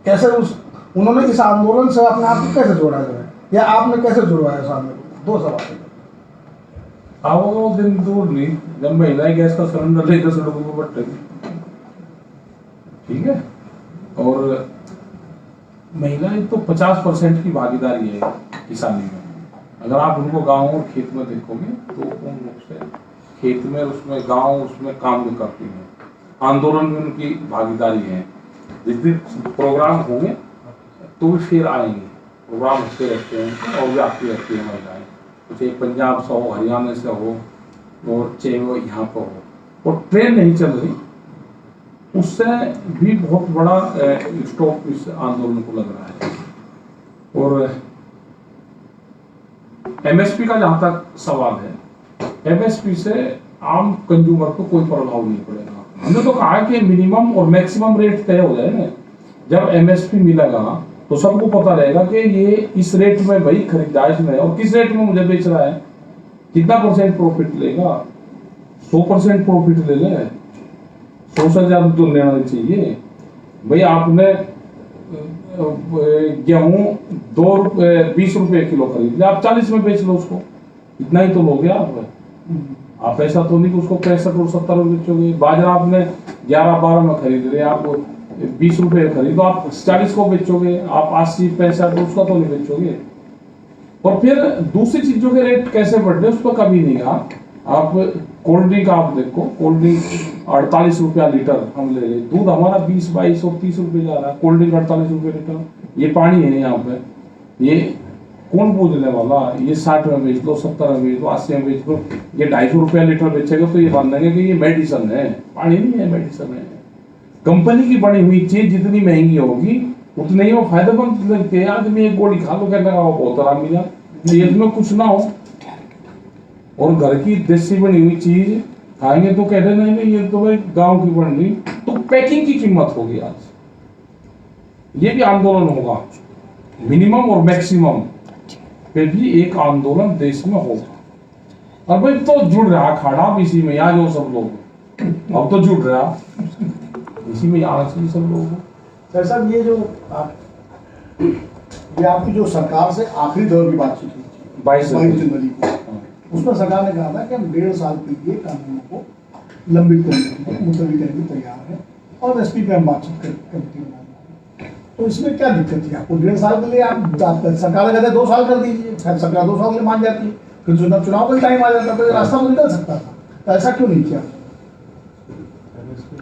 कैसे उन्होंने इस आंदोलन से अपने आप को कैसे जोड़ा जो है, या आपने कैसे जुड़वाया सामने? दो सवाल है। आओ दिन दूर नहीं जब महिलाएं गैस का सिलेंडर लेकर सड़कों पर बट रही, ठीक है। और महिलाएं तो 50% की भागीदारी है किसानी में। अगर आप उनको गाँव और खेत में देखोगे तो पूर्ण रूप से खेत में उसमें गाँव उसमें काम भी करती हैं। आंदोलन में उनकी भागीदारी है। जिस दिन प्रोग्राम होंगे तो फिर आएंगे, प्रोग्राम होते रहते हैं और भी आती रहती है महिलाएं, चाहे पंजाब से हो, हरियाणा से हो, और चाहे वो यहाँ पर हो। और ट्रेन नहीं चल रही, उससे भी बहुत बड़ा स्टॉप इस आंदोलन को लग रहा है। और एमएसपी का जहां तक सवाल है, एमएसपी से आम कंज्यूमर को कोई प्रभाव नहीं पड़ेगा। हमने तो कहा कि मिनिमम और मैक्सिमम रेट तय हो जाए ना। जब एमएसपी मिलेगा तो सबको पता रहेगा कि ये इस रेट में भाई खरीदार में और किस रेट में मुझे बेच रहा है, कितना % प्रॉफिट लेगा। 100% प्रॉफिट ले ले, 100 से ज्यादा तो लेना चाहिए भाई। आपने गेहूं 20 रुपए किलो खरीद लिया, आप 40 में बेच लो उसको, इतना ही तो लोगे आप ऐसा तो नहीं कि उसको 65 और 70 में बेचोगे। बाजरा आपने 11-12 में खरीद रहे, आप 20 रुपए खरीदो, आप 40 को बेचोगे, आप 80-65 उसका तो नहीं बेचोगे। और फिर दूसरी चीजों के रेट कैसे बढ़ रहे उस पर कभी नहीं कहा। आप कोल्ड ड्रिंक आप देखो, कोल्ड ड्रिंक 48 रुपया लीटर हम ले रहे, दूध हमारा 20, 22 और 30 रुपये जा रहा है, कोल्ड ड्रिंक 48 रुपये लीटर। ये पानी है यहाँ पे, ये कौन पूछने वाला? ये 60 में बेच लो, 70 में बेच लो, 80 में बेच लो। ये 250 रुपया लीटर बेचेगा तो ये मान लेंगे कि ये मेडिसिन है, पानी नहीं है, मेडिसिन है। कंपनी की बनी हुई चीज जितनी महंगी होगी उतने ही वो फायदेमंद लगते हैं। आदमी एक गोली खा लो कहने का बहुत आराम मिला, पेट में कुछ ना हो। और घर की देसी बनी हुई चीज खाएंगे तो कहते नहीं नहीं ये तो भाई गांव की बन रही, तो पैकिंग की कीमत होगी आज। ये भी आंदोलन होगा, मिनिमम और मैक्सिमम पे भी एक आंदोलन देश में होगा। और भाई तो जुड़ रहा खाड़ा अब इसी में, आज वो सब लोग अब तो जुड़ रहा इसी में आना चाहिए सब लोगों को। सर साहब ये जो ये आपकी जो सरकार से आखिरी दौर की बातचीत हुई थी 22 जनवरी को, उसमें सरकार ने कहा था कि हम 1.5 साल के लिए कानूनों को लंबित करने के लिए मुलतवी करने के लिए तैयार है और एसपी पे हम बातचीत कमेटी बना रहे हैं। तो इसमें क्या दिक्कत थी आपको? 1.5 साल के लिए आप सरकार कहते हैं 2 साल कर दीजिए, सरकार 2 साल के लिए मान जाती है, फिर चुनाव का टाइम आ जाता है, तो रास्ता निकल सकता था, तो ऐसा क्यों नहीं किया?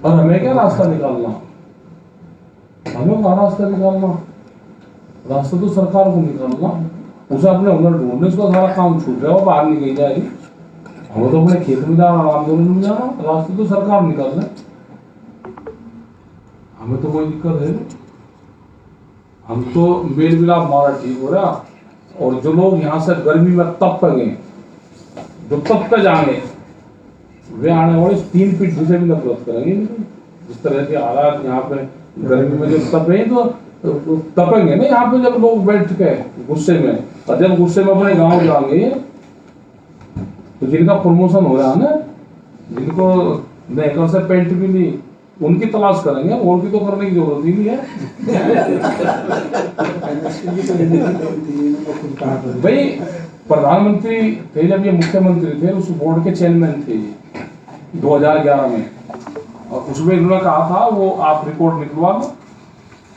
और हमें क्या रास्ता निकालना, हमें कहाँ रास्ता निकालना, रास्ता तो सरकार को निकालना, उसे अपने हुनर ढूंढने, उसका सारा काम छूट रहा है, वो बाहर निकल जाएगी। हमें तो अपने खेत में जाना, आंदोलन में जाना, रास्ते तो सरकार निकाल रहे, हमें तो कोई दिक्कत है नहीं। हम तो मेल मिलाप हमारा ठीक हो रहा, और जो लोग यहाँ से गर्मी में तप गए, जो तप कर जाएंगे, वे आने वाले 3 फीट से भी नफरत करेंगे। जिस तरह के हालात यहाँ पे गर्मी में जब तपे तो तपेंगे ना यहाँ पे, जब लोग बैठ के गुस्से में, और जब गुस्से में अपने गांव जाएंगे तो जिनका प्रमोशन हो रहा है ना, जिनको नेकर से पेंट भी नहीं, उनकी तलाश करेंगे, और की तो करने की जरूरत ही नहीं है। भाई प्रधानमंत्री थे जब ये मुख्यमंत्री थे, उस बोर्ड के चेयरमैन थे 2011 में, और उसमें इन्होंने कहा था वो आप रिपोर्ट निकलवा लो,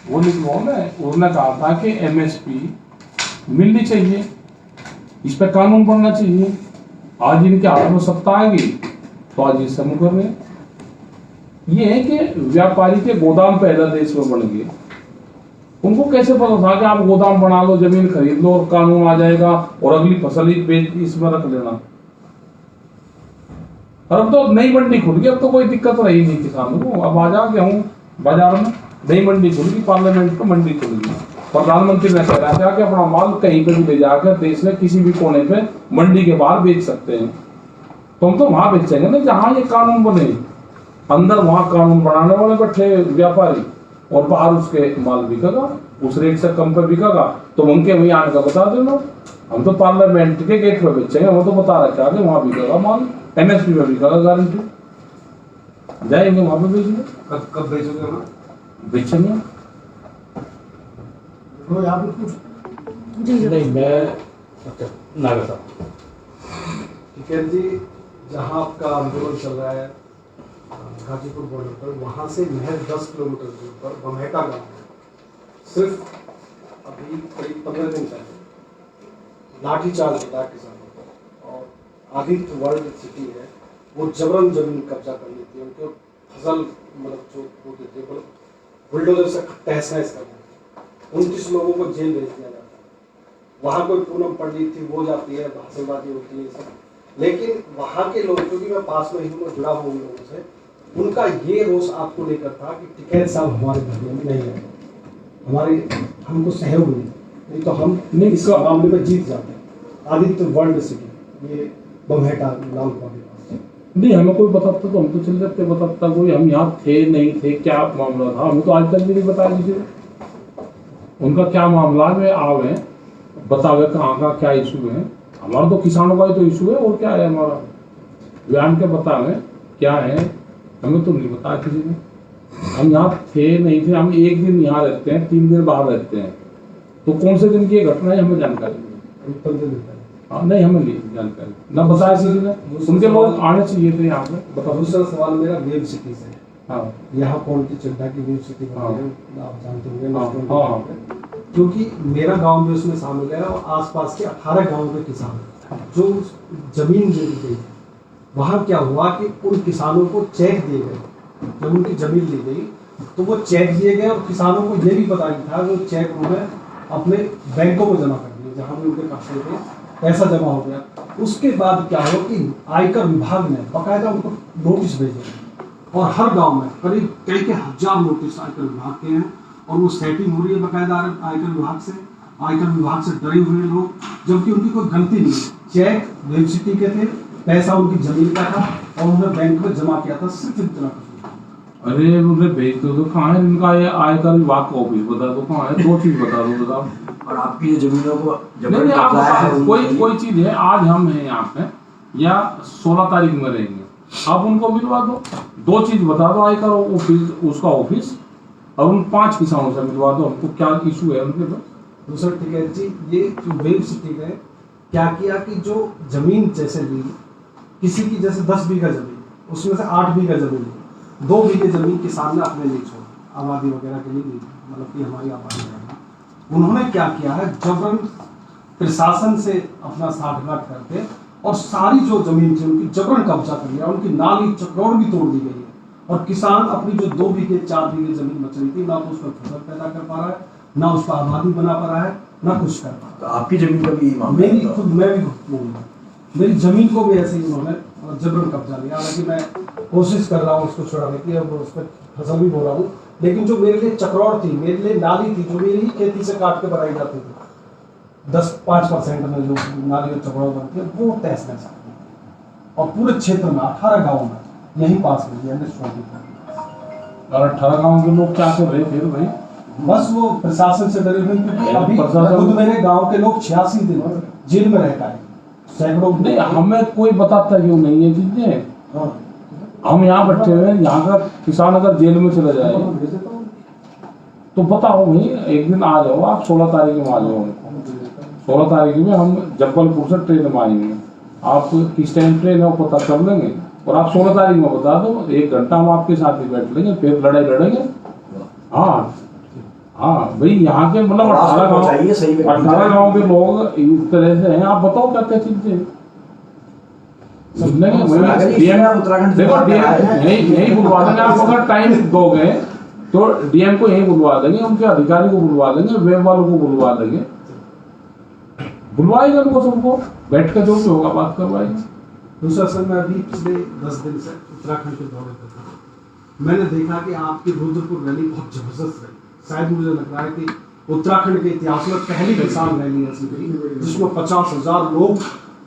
वो निकलवाओ ना। उन्होंने कहा था कि एमएसपी मिलनी चाहिए, इस पर कानून बनना चाहिए। आज इनके हाथ में सत्ता आएगी तो आज ये समूह कर रहे हैं। ये है कि व्यापारी के गोदाम पहला देश में बन गए, उनको कैसे पता था कि आप गोदाम बना लो, जमीन खरीद लो और कानून आ जाएगा और अगली फसल ही बेच इसमें रख लेना। और अब तो नई मंडी खुल गई, अब तो कोई दिक्कत रही नहीं किसानों को। अब आ जा गेहूं बाजार में, नई मंडी खुल गई, पार्लियामेंट में मंडी खुल गई। प्रधानमंत्री ने कह रहा था कि अपना माल कहीं पर भी ले जाकर देश में किसी भी कोने पे मंडी के बाहर बेच सकते हैं। तो हम तो वहां बेचेंगे ना जहां ये कानून बने, अंदर वहां कानून बनाने वाले बैठे व्यापारी, और बाहर उसके माल बिकेगा, उस रेट से कम पे बिकेगा, तो उनके वहीं आने का बता देना। हम तो पार्लियामेंट के गेट पे बेचेंगे, हम तो बता रखा है वहां बिकेगा माल, एमएसपी में बिकेगा, गारंटी। जाएंगे वहां पे बेचने। कब बेचोगे वहाँ? बेचेंगे। तो यहाँ पे कुछ नहीं, मैं नागर साहब, टिकैत जी, जहाँ आपका आंदोलन चल रहा है गाजीपुर बॉर्डर पर, वहाँ से महज 10 किलोमीटर दूर पर बम्हेटा गाँव है। सिर्फ अभी करीब 15 दिन पहले लाठीचार्ज होता है किसानों पर, और आदित्य वर्ल्ड सिटी है वो जबरन जमीन कब्जा कर लेती है, उनके फसल मतलब जो वो देते हैं मतलब बुलडोजर से तहस नहस कर देते हैं। 29 लोगों को जेल भेज दिया जाता है। वहाँ कोई पूनम पंडित थी वो जाती है, भाषणबाजी होती है सब, लेकिन वहाँ के लोग, क्योंकि मैं पास में ही हूँ, जुड़ा हूँ उन लोगों से, उनका ये रोष आपको लेकर था कि टिकैत साहब हमारे धरने में नहीं है, हमारे हमको सहयोग नहीं तो हम इस मामले में जीत जाते हैं। आदित्य वर्ल्ड सिटी ये बम्हेटा लाल के पास। नहीं हमें कोई बताता तो हम तो चल जाते, बताता कोई, हम यहाँ थे नहीं थे, क्या मामला था, हमें तो आज तक भी नहीं बताया किसी ने। उनका क्या मामला है, वे आवे बतावे कहाँ का क्या इशू है। हमारा तो किसानों का ही तो इशू है, और क्या है हमारा, वे आन के बतावे क्या है, हमें तो नहीं बताया किसी ने। हम यहाँ थे नहीं थे, हम एक दिन यहाँ रहते हैं, 3 दिन बाहर रहते हैं, तो कौन से दिन की ये घटना है हमें जानकारी नहीं। हाँ नहीं हमें नहीं जानकारी, ना बताया किसी ने, उनके लोग आने चाहिए थे यहाँ पे। बताओ। दूसरा सवाल मेरा वेब सिटी से। हाँ यहाँ पॉलिटी चड्डा की वेब सिटी बनी हाँ। है, आप जानते होंगे। हाँ, हाँ। क्योंकि मेरा गांव भी उसमें शामिल है और आसपास के 18 गांव के किसान जो जमीन दे दी गई, वहाँ क्या हुआ कि उन किसानों को चेक दिए गए। जब उनकी जमीन ली गई तो वो चेक दिए गए, और किसानों को ये भी पता नहीं था वो चेक उन्होंने अपने बैंकों में जमा कर दिए, जहाँ भी उनके खाते में पैसा जमा हो गया। उसके बाद क्या हो कि आयकर विभाग ने बाकायदा उनको नोटिस भेजे और हर गांव में करीब कई के हजार नोटिस आयकर विभाग के हैं और वो सेटिंग हो रही है बाकायदा आयकर विभाग से। आयकर विभाग से डरे हुए लोग, जबकि उनकी कोई गलती नहीं है। चेक वेब सिटी के थे, पैसा उनकी जमीन का था और उन्होंने बैंक में जमा किया था, सिर्फ इतना कसूर। अरे मुझे भेज दो तो कहाँ है इनका ये आयकर विभाग का ऑफिस, बता दो कहाँ है, दो चीज बता दो बताओ। और आपकी ये जमीनों को नहीं नहीं आप बताओ, कोई चीज है, आज हम हैं यहाँ पे या 16 तारीख में रहेंगे, आप उनको मिलवा दो। दो चीज बता दो, आयकर ऑफिस उसका ऑफिस और उन 5 किसानों से मिलवा दो, हमको क्या इशू है उनके तो। दूसरा टिकैत जी, ये जो वेब सिटी ने क्या किया कि जो जमीन जैसे ली, किसी की जैसे 10 बीघा जमीन, उसमें से 8 बीघा जमीन ली, 2 बीघे जमीन किसान ने अपने लिए छोड़ी, आबादी वगैरह के लिए ली, मतलब कि हमारी आबादी है। उन्होंने क्या किया है, जबरन प्रशासन से अपना साठगांठ करके और सारी जो जमीन थी उनकी जबरन कब्जा कर लिया, उनकी नाली चक्रोड़ भी तोड़ दी गई है और किसान अपनी जो 2 बीघे 4 बीघे जमीन बच रही थी, ना तो उसमें फसल पैदा कर पा रहा है, ना उस पर आबादी बना पा रहा है, ना कुछ कर पा रहा है। तो आपकी जमीन का भी यही मामला मेरी है? खुद मैं भी बोलूँगा, मेरी जमीन को भी ऐसे ही उन्होंने जबरन कब्जा लिया। हालांकि मैं कोशिश कर रहा हूँ उसको छुड़ाने की, अब उस पर फसल भी बो रहा हूँ, लेकिन जो मेरे लिए चक्रोड़ थी, मेरे लिए नाली थी, जो मेरी ही खेती से काट के बनाई जाती थी, 10-5% में जो नाली और चक्रोड़ बनती है, वो तहस नहस कर दी। और पूरे क्षेत्र में 18 गाँव में यहीं पास में दिया और 18 गाँव के लोग क्या कर रहे फिर भाई? बस वो प्रशासन से डरे हुए, क्योंकि अभी प्रशासन- खुद मेरे गांव के लोग 86 दिन जेल में रह पाए, सैकड़ों। नहीं हमें कोई बताता क्यों नहीं है चीजें, हाँ। हम यहाँ बैठे हुए हैं, यहाँ का किसान अगर जेल में चला जाए तो बताओ भाई, एक दिन आ जाओ आप, 16 तारीख में आ जाओ। 16 तारीख में हम जबलपुर से ट्रेन में आएंगे, आप किस टाइम ट्रेन है वो पता कर लेंगे और आप 16 तारीख में बता दो, 1 घंटा हम आपके साथ ही बैठ लेंगे, फिर लड़ाई लड़ेंगे। हाँ हाँ भाई, यहाँ के मतलब 18 गाँव के लोग इस तरह से हैं, आप बताओ क्या क्या चीजें देखो यही बुलवा देंगे आप, अगर टाइम दोगे तो डीएम को यही बुलवा देंगे, उनके अधिकारी को बुलवा देंगे, वेब वालों को बुलवा देंगे, बुलवाएंगे उनको सबको, बैठ कर जो भी होगा बात करवाएंगे। दूसरा सर, मैं अभी पिछले 10 दिन से उत्तराखंड के दौरे पर था, मैंने देखा कि आपकी रुद्रपुर रैली बहुत जबरदस्त रही। शायद मुझे लग रहा है कि उत्तराखंड के इतिहास में पहली किसान रैली ऐसी थी जिसमें 50,000 लोग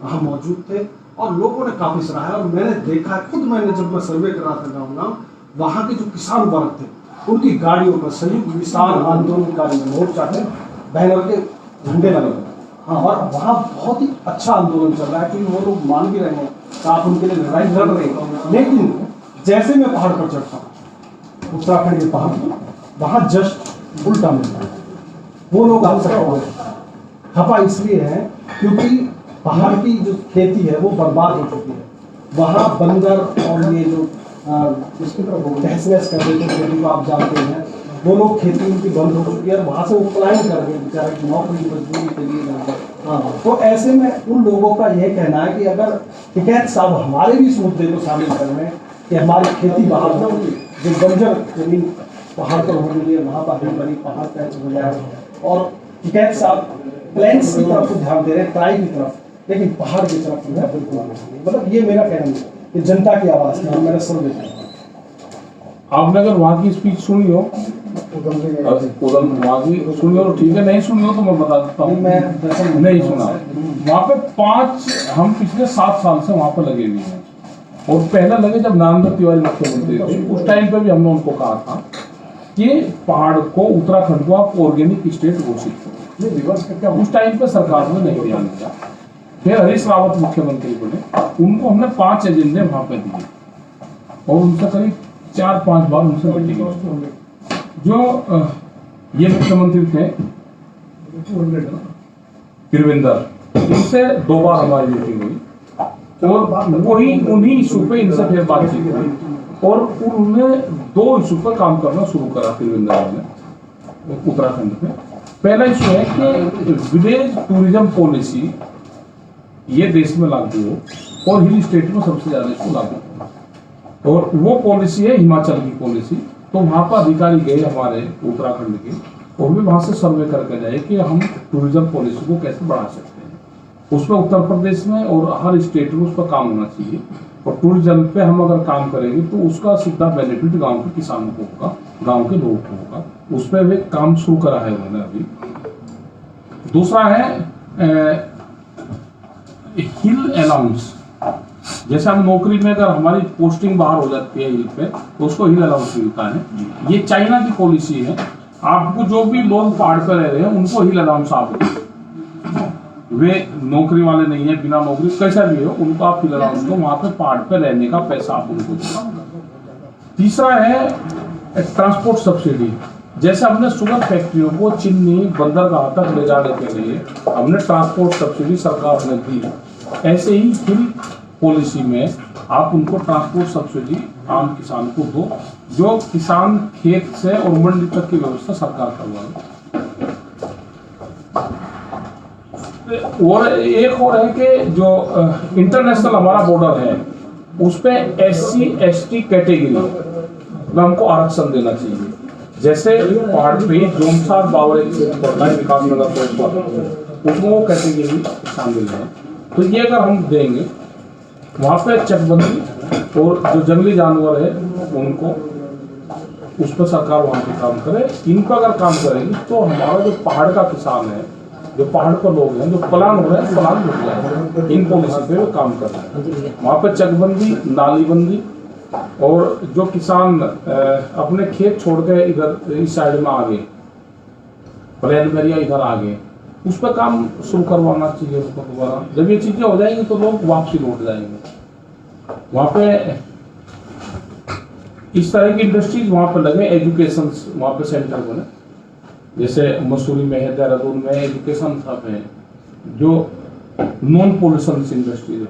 वहाँ मौजूद थे और लोगों ने काफी सराहा। और मैंने देखा खुद, मैंने जब मैं सर्वे कर रहा था गाँव, वहाँ के जो किसान वर्ग थे उनकी गाड़ियों पर संयुक्त किसान आंदोलनकारी मोर्चा थे, बैनर के झंडे लगे। हाँ, और वहाँ बहुत ही अच्छा आंदोलन चल रहा है कि वो लोग मान भी रहे हैं कि आप उनके लिए लड़ाई लड़ रहे हैं। लेकिन जैसे मैं पहाड़ पर चढ़ता हूँ, उत्तराखंड के पहाड़ पर, वहाँ जस्ट उल्टा मिलता है, वो लोग आपसे खपा इसलिए है क्योंकि पहाड़ की जो खेती है वो बर्बाद हो चुकी है। वहाँ बंदर और ये जो तहस नहस कर देते हैं खेती को, आप जानते हैं, वो लोग खेती उनकी बंद हो चुकी है और वहाँ से वो पलायन कर गए बेचारे की नौकरी मजदूरी के लिए। हाँ, तो ऐसे में उन लोगों का यह कहना है कि अगर टिकैत साहब हमारे भी इस मुद्दे को शामिल कर रहे हैं कि हमारी खेती बाहर हो, जो बंजर जमीन पहाड़ पर होने लिए वहाँ पर हरी भरी पहाड़ पैच हो जाए, और टिकैत साहब प्लेन्स की तरफ ध्यान दे रहे हैं, ट्राई की तरफ, लेकिन पहाड़ की तरफ जो है बिल्कुल नहीं। मतलब ये मेरा कहना है कि जनता की आवाज़ थी, मेरा सर्वे था। आपने अगर वहाँ की स्पीच सुनी हो, उधर वहाँ की सुनी हो तो ठीक है, नहीं सुनी हो तो मैं बता देता हूँ। मैं नहीं सुना, वहाँ पे 5 हम पिछले 7 साल से वहाँ पे लगे हुए हैं, और पहले लगे जब नारायण तिवारी मुख्यमंत्री थे, उस टाइम पे भी हमने उनको कहा था कि पहाड़ को, उत्तराखंड को आप ऑर्गेनिक स्टेट घोषित करो। उस टाइम पे सरकार ने नहीं ध्यान दिया, फिर हरीश रावत मुख्यमंत्री बने, उनको हमने 5 एजेंडे वहाँ पे दिए और उनसे करीब 4-5 बार उनसे मीटिंग हुई। जो ये मुख्यमंत्री थे त्रिवेंद्र, इनसे 2 बार हमारी मीटिंग हुई और वही उन्हीं इशू पे इनसे फिर बातचीत हुई और उन्होंने 2 इशू पर काम करना शुरू करा त्रिवेंद्र ने उत्तराखंड पे। पहला इशू है कि विलेज टूरिज्म पॉलिसी ये देश में लागू हो और हिल स्टेट में सबसे ज्यादा इसको लागू हो, और वो पॉलिसी है हिमाचल की पॉलिसी। तो वहाँ पर अधिकारी गए हमारे उत्तराखंड के, और भी वहाँ से सर्वे करके जाए कि हम टूरिज्म पॉलिसी को कैसे बढ़ा सकते हैं। उसमें उत्तर प्रदेश में और हर स्टेट में उस पर काम होना चाहिए। और टूरिज्म पे हम अगर काम करेंगे तो उसका सीधा बेनिफिट गांव के किसानों को होगा, गांव के लोगों को होगा। उस पर वे काम शुरू करा है उन्होंने अभी। दूसरा है हिल अलाउंस। जैसे हम नौकरी में अगर हमारी पोस्टिंग बाहर हो जाती है हिल पे तो उसको हिल अलाउंस मिलता है। ये चाइना की पॉलिसी है, आपको जो भी लोग पहाड़ पर रह रहे हैं उनको हिल अलाउंस आप दें। वे नौकरी वाले नहीं है, बिना नौकरी कैसा भी हो उनको आप हिल अलाउंस दो, वहां पे पहाड़ पर रहने का पैसा आप उनको दो। तीसरा है ट्रांसपोर्ट सब्सिडी। जैसे हमने शुगर फैक्ट्रियों को चीनी बंदरगाह तक ले जाने के लिए हमने ट्रांसपोर्ट सब्सिडी सरकार ने दी, ऐसे ही हिल पॉलिसी में आप उनको ट्रांसपोर्ट सब्सिडी आम किसान को दो, जो किसान खेत से और मंडी तक की व्यवस्था सरकार करवाए। और एक और है कि जो इंटरनेशनल हमारा बॉर्डर है उस पे SC ST कैटेगरी में हमको आरक्षण देना चाहिए। जैसे पहाड़ पे जोमसार बावरे विकास नगर उसमें वो कैटेगरी शामिल है। तो ये अगर हम देंगे वहाँ पे चकबंदी और जो जंगली जानवर है उनको उस पर सरकार वहाँ पे काम करे। इन पर अगर काम करेगी तो हमारा जो पहाड़ का किसान है, जो पहाड़ पर लोग हैं, जो पलान हो रहे हैं पलान रुक जाए। इन पॉलिसी पे वो काम कर रहे हैं। वहाँ पे चकबंदी, नालीबंदी और जो किसान अपने खेत छोड़ के इधर इस साइड में आ गए, प्लेन एरिया इधर आ गए, उस पर काम शुरू करवाना चाहिए उसको दोबारा। जब ये चीजें हो जाएंगी तो लोग वापसी लौट जाएंगे। वहाँ पे इस तरह की इंडस्ट्रीज वहाँ पे लगे, एजुकेशन वहाँ पे सेंटर बने। जैसे मसूरी में है, देहरादून में एजुकेशन सब है, जो नॉन पोल्यूशन इंडस्ट्रीज है,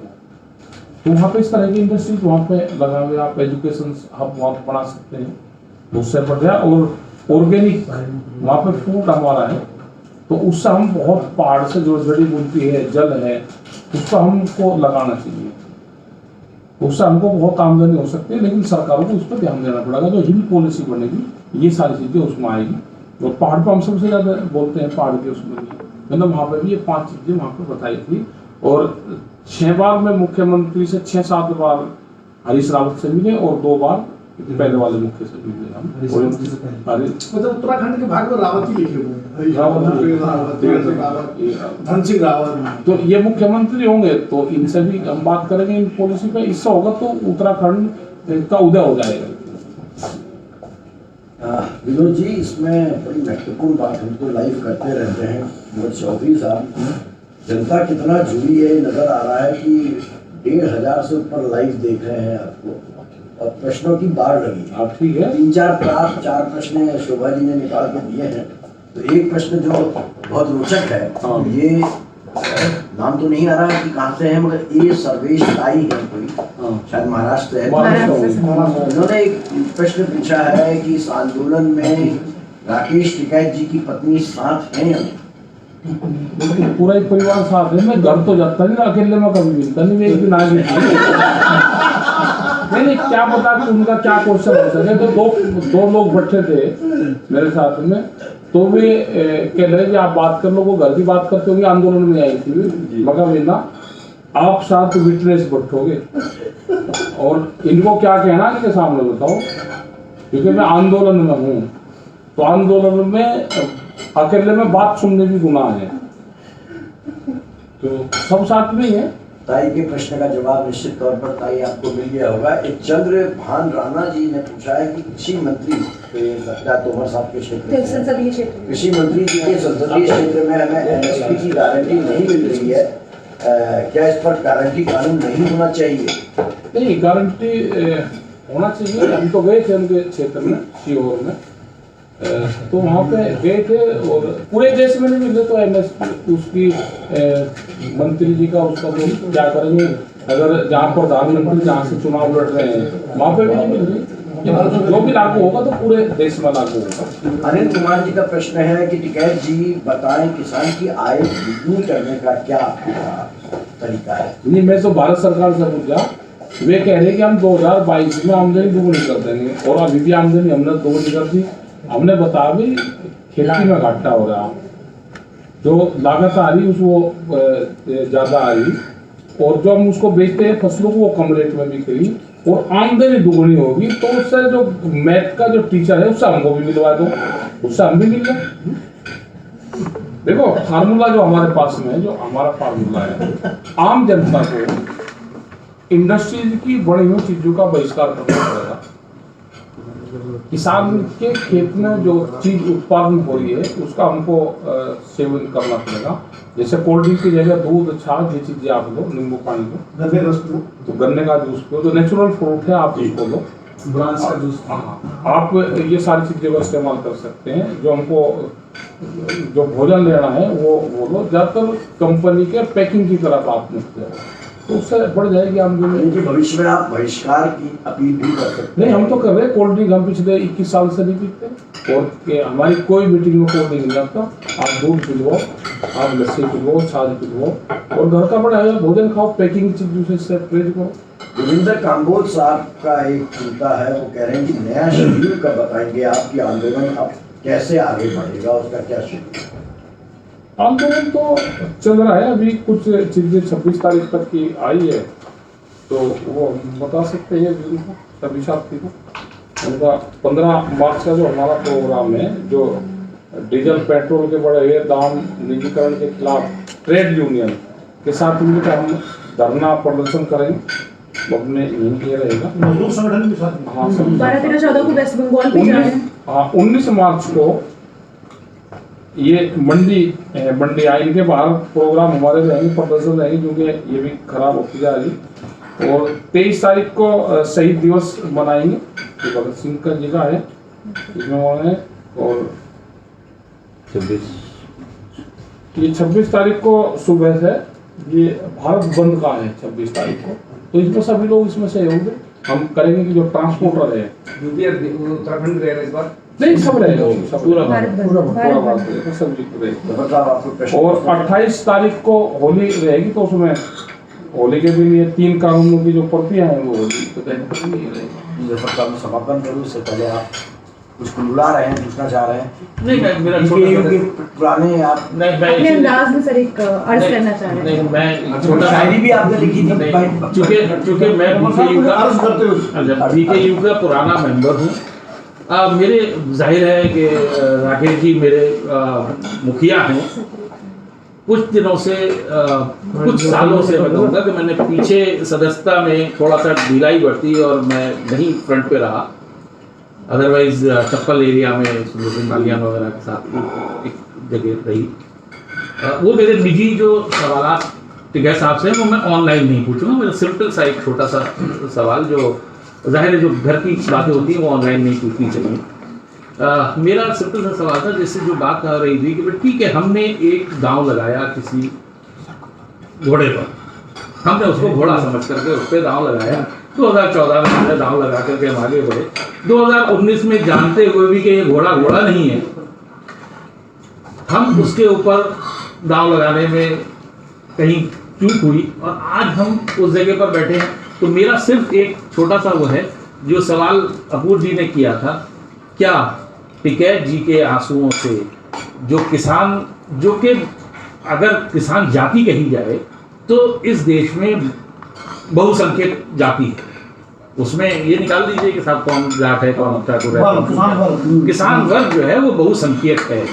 तो वहाँ पे इस तरह की इंडस्ट्रीज वहाँ पे लगा हुए आप एजुकेशन हब वहाँ पे बना सकते हैं। उससे बढ़िया और ऑर्गेनिक वहाँ पे फूड हमारा है, तो उससे हम बहुत पहाड़ से जो जड़ी बूटी है, जल है, उसको हमको लगाना चाहिए। उससे हमको बहुत आमदनी हो सकती है, लेकिन सरकारों को उस पर ध्यान देना पड़ेगा। जो हिल पॉलिसी बनेगी ये सारी चीजें उसमें आएगी। और पहाड़ पर हम सबसे ज्यादा बोलते हैं पहाड़ के उसमें मतलब वहाँ पे भी ये 5 चीजें वहाँ पे बताई थी। और 6 बार में मुख्यमंत्री से 6-7 बार हरीश रावत से मिले और 2 बार पहले वाले मुख्य से मिले हम। मतलब उत्तराखंड के भाग में रावत ही लिखे हुए हैं, धन सिंह रावत। तो ये मुख्यमंत्री होंगे तो इनसे भी हम बात करेंगे इन पॉलिसी पे। इससे होगा तो उत्तराखंड का उदय हो जाएगा। विनोद जी, इसमें बड़ी महत्वपूर्ण बात हम तो लाइव करते रहते हैं। विनोद चौधरी साहब, जनता कितना जुड़ी है नजर आ रहा है कि 1500 से ऊपर लाइव देख रहे हैं आपको, और प्रश्नों की बाढ़ लगी। आप ठीक है, 3-4 प्रश्न शोभा जी ने निकाल के दिए हैं। तो एक प्रश्न जो बहुत रोचक है, ये नाम तो नहीं आ रहा है कि कहाँ से है, मगर ये सर्वेश ताई है कोई, शायद महाराष्ट्र है। उन्होंने एक प्रश्न पूछा है कि इस आंदोलन में राकेश टिकैत जी की पत्नी साथ है या नहीं? पूरा ही परिवार साथ है। मैं घर तो जाता नहीं, अकेले में कभी मिलता नहीं, मैं एक दिन आ नहीं, क्या पता कि उनका क्या क्वेश्चन हो सके। तो दो लोग बैठे थे मेरे साथ में, तो वे कह रहे कि आप बात कर लो, वो घर की बात करते होंगे, आंदोलन में आई थी। मगर ना आप साथ विटनेस बैठोगे और इनको क्या कहना इनके सामने बताओ, क्योंकि मैं आंदोलन में हूँ। तो आंदोलन में अकेले में बात सुनने भी गुनाह है, तो सब साथ में ही है। ताई के प्रश्न का जवाब निश्चित तौर पर ताई आपको मिल गया होगा। एक चंद्रभान राणा जी ने पूछा है कि कृषि मंत्री तोमर साहब के क्षेत्र, कृषि मंत्री जी के संसदीय क्षेत्र में हमें MSP की गारंटी नहीं मिल रही है, क्या इस पर गारंटी कानून नहीं होना चाहिए? नहीं, गारंटी होना चाहिए। हम तो गए थे उनके क्षेत्र में, सीहोर में, तो वहाँ पे गए थे और पूरे देश में नहीं मिले तो MSP उसकी मंत्री जी का उसका वो क्या करेंगे, अगर जहाँ प्रधानमंत्री जहाँ से चुनाव लड़ रहे हैं वहाँ पे भी नहीं मिल रही। जो भी लागू होगा तो पूरे देश में लागू होगा। अनिल कुमार जी का प्रश्न है कि टिकैत जी बताएं, किसान की आय दुगनी करने का क्या तरीका है? नहीं, मैं तो भारत सरकार से पूछा, वे कह रहे कि हम 2022 में आमदनी दोगुनी कर देंगे, और अभी भी आमदनी हमने दोगुनी कर दी। हमने बताया भी खेती में घाटा हो रहा है, जो लागत आ रही उसको ज़्यादा आ रही, और जो हम उसको बेचते हैं फसलों को वो कम रेट में बिक रही, और आमदनी दुगनी होगी, तो उससे जो मैथ का जो टीचर है उससे हमको भी मिलवा दो, उससे हम भी मिल जाए। देखो फार्मूला जो हमारे पास में है, जो हमारा फार्मूला है, आम जनता को इंडस्ट्रीज की बड़ी हुई चीजों का बहिष्कार करना पड़ेगा। किसान के खेत में जो चीज उत्पादन हो रही है उसका हमको सेवन करना पड़ेगा। जैसे कोल्ड ड्रिंक की जगह दूध, छाछ, ये चीजें आप लो, नींबू पानी लो, गन्ने रस को, तो गन्ने का जूस लो, जो नेचुरल फ्रूट है आप उसको लो, ब्रांच का जूस। आप ये सारी चीज़ों का इस्तेमाल कर सकते हैं। जो हमको जो भोजन लेना है वो लो। ज़्यादातर कंपनी के पैकिंग की तरफ आप निकले, तो उससे बढ़ जाएगी आमदनी। यानी कि भविष्य में आप बहिष्कार की अपील भी कर सकते हैं। नहीं, हम तो कर रहे हैं। कोल्ड ड्रिंक हम पिछले 21 साल से नहीं पीते, और कि हमारी कोई मीटिंग में कोल्ड ड्रिंक नहीं आता। आप दूध पिलवाओ, आप लस्सी पिलवाओ, छाछ पिलवाओ, और घर का बड़ा भोजन खाओ, पैकिंग चीज़ों से परहेज करो। देवेंद्र काम्बोज साहब का एक चिंता है, वो कह रहे हैं कि नया शेड्यूल कब बताएंगे, आपकी आंदोलन अब कैसे आगे बढ़ेगा, उसका क्या शेड्यूल? आंदोलन तो चल रहा है, अभी कुछ चीजें 26 तारीख तक की आई है, तो वो हम बता सकते हैं जरूर को 26 तारीख को। उनका 15 मार्च का जो हमारा प्रोग्राम है, जो डीजल पेट्रोल के बढ़े हुए दाम, निजीकरण के खिलाफ ट्रेड यूनियन के साथ मिलकर हम धरना प्रदर्शन करेंगे। अपने ये रहेगा मजदूर संगठन के साथ। हाँ, 12, 13, 14 को वेस्ट बंगाल भी जा रहे हैं। हाँ, 19 मार्च को ये मंडी आइन के बाहर प्रोग्राम हमारे रहेंगे, प्रदर्शन रहेंगे, क्योंकि ये भी खराब होती जा रही। और 23 तारीख को शहीद दिवस मनाएंगे, जो भगत सिंह का जी का है, इसमें उन्होंने, और 26 तारीख को सुबह से ये भारत बंद का है 26 तारीख को, तो इसमें सभी लोग इसमें सहयोग हम करेंगे। कि जो ट्रांसपोर्टर है, उत्तराखंड रहेगा इस बार, नहीं सब रहेगा, सब पूरा भारत बंद, पूरा भारत भारत बंद। रहेगा, सब जी रहेगा। मतलब आपको प्रश्न- और 28 तारीख को होली रहेगी, तो उसमें होली के दिन ये 3 कानूनों की जो प्रतियां हैं वो होली तो रहेगी। जैसा आपने समर्पण करूँ, इससे पहले आप कुछ बुला रहे हैं, पूछना चाह रहे हैं? नहीं, मैं मेरा क्योंकि पुराने आप नहीं, मैं अपने अंदाज में सर एक अर्ज करना चाह रहे हैं। नहीं, मैं छोटा शायरी भी आपने लिखी थी। नहीं, चूंकि मैं BKU का पुराना मेंबर हूँ। मेरे जाहिर है कि राकेश जी मेरे मुखिया हैं। कुछ दिनों से कुछ सालों से मैं कहूँगा कि मैंने पीछे सदस्यता में थोड़ा सा ढिलाई बरती और मैं नहीं फ्रंट पे रहा। अदरवाइज चप्पल एरिया में मालियान वगैरह के साथ एक जगह रही। वो मेरे निजी जो सवाल टिकैत साहब से वो मैं ऑनलाइन नहीं पूछूंगा। मेरा सिंपल सा एक छोटा सा सवाल, जो जाहिर है जो घर की बातें होती हैं वो ऑनलाइन नहीं पूछनी चाहिए। मेरा सिंपल सा सवाल था, जैसे जो बात कर रही थी कि ठीक है, हमने एक दांव लगाया किसी घोड़े पर, हमने उसको घोड़ा समझ करके उस पर दांव लगाया। 2014 में हमने दांव लगा करके हम आगे बढ़े। 2019 में जानते हुए भी कि ये घोड़ा नहीं है, हम उसके ऊपर दांव लगाने में कहीं चूक हुई और आज हम उस जगह पर बैठे हैं। तो मेरा सिर्फ एक छोटा सा वो है जो सवाल अपूर जी ने किया था, क्या टिकैत जी के आंसुओं से जो किसान, जो कि अगर किसान जाति कही जाए तो इस देश में बहुसंख्यक जाति है, उसमें ये निकाल दीजिए कि साहब कौन जाट है कौन ठाकुर है, किसान वर्ग जो है वो बहुसंख्यक है।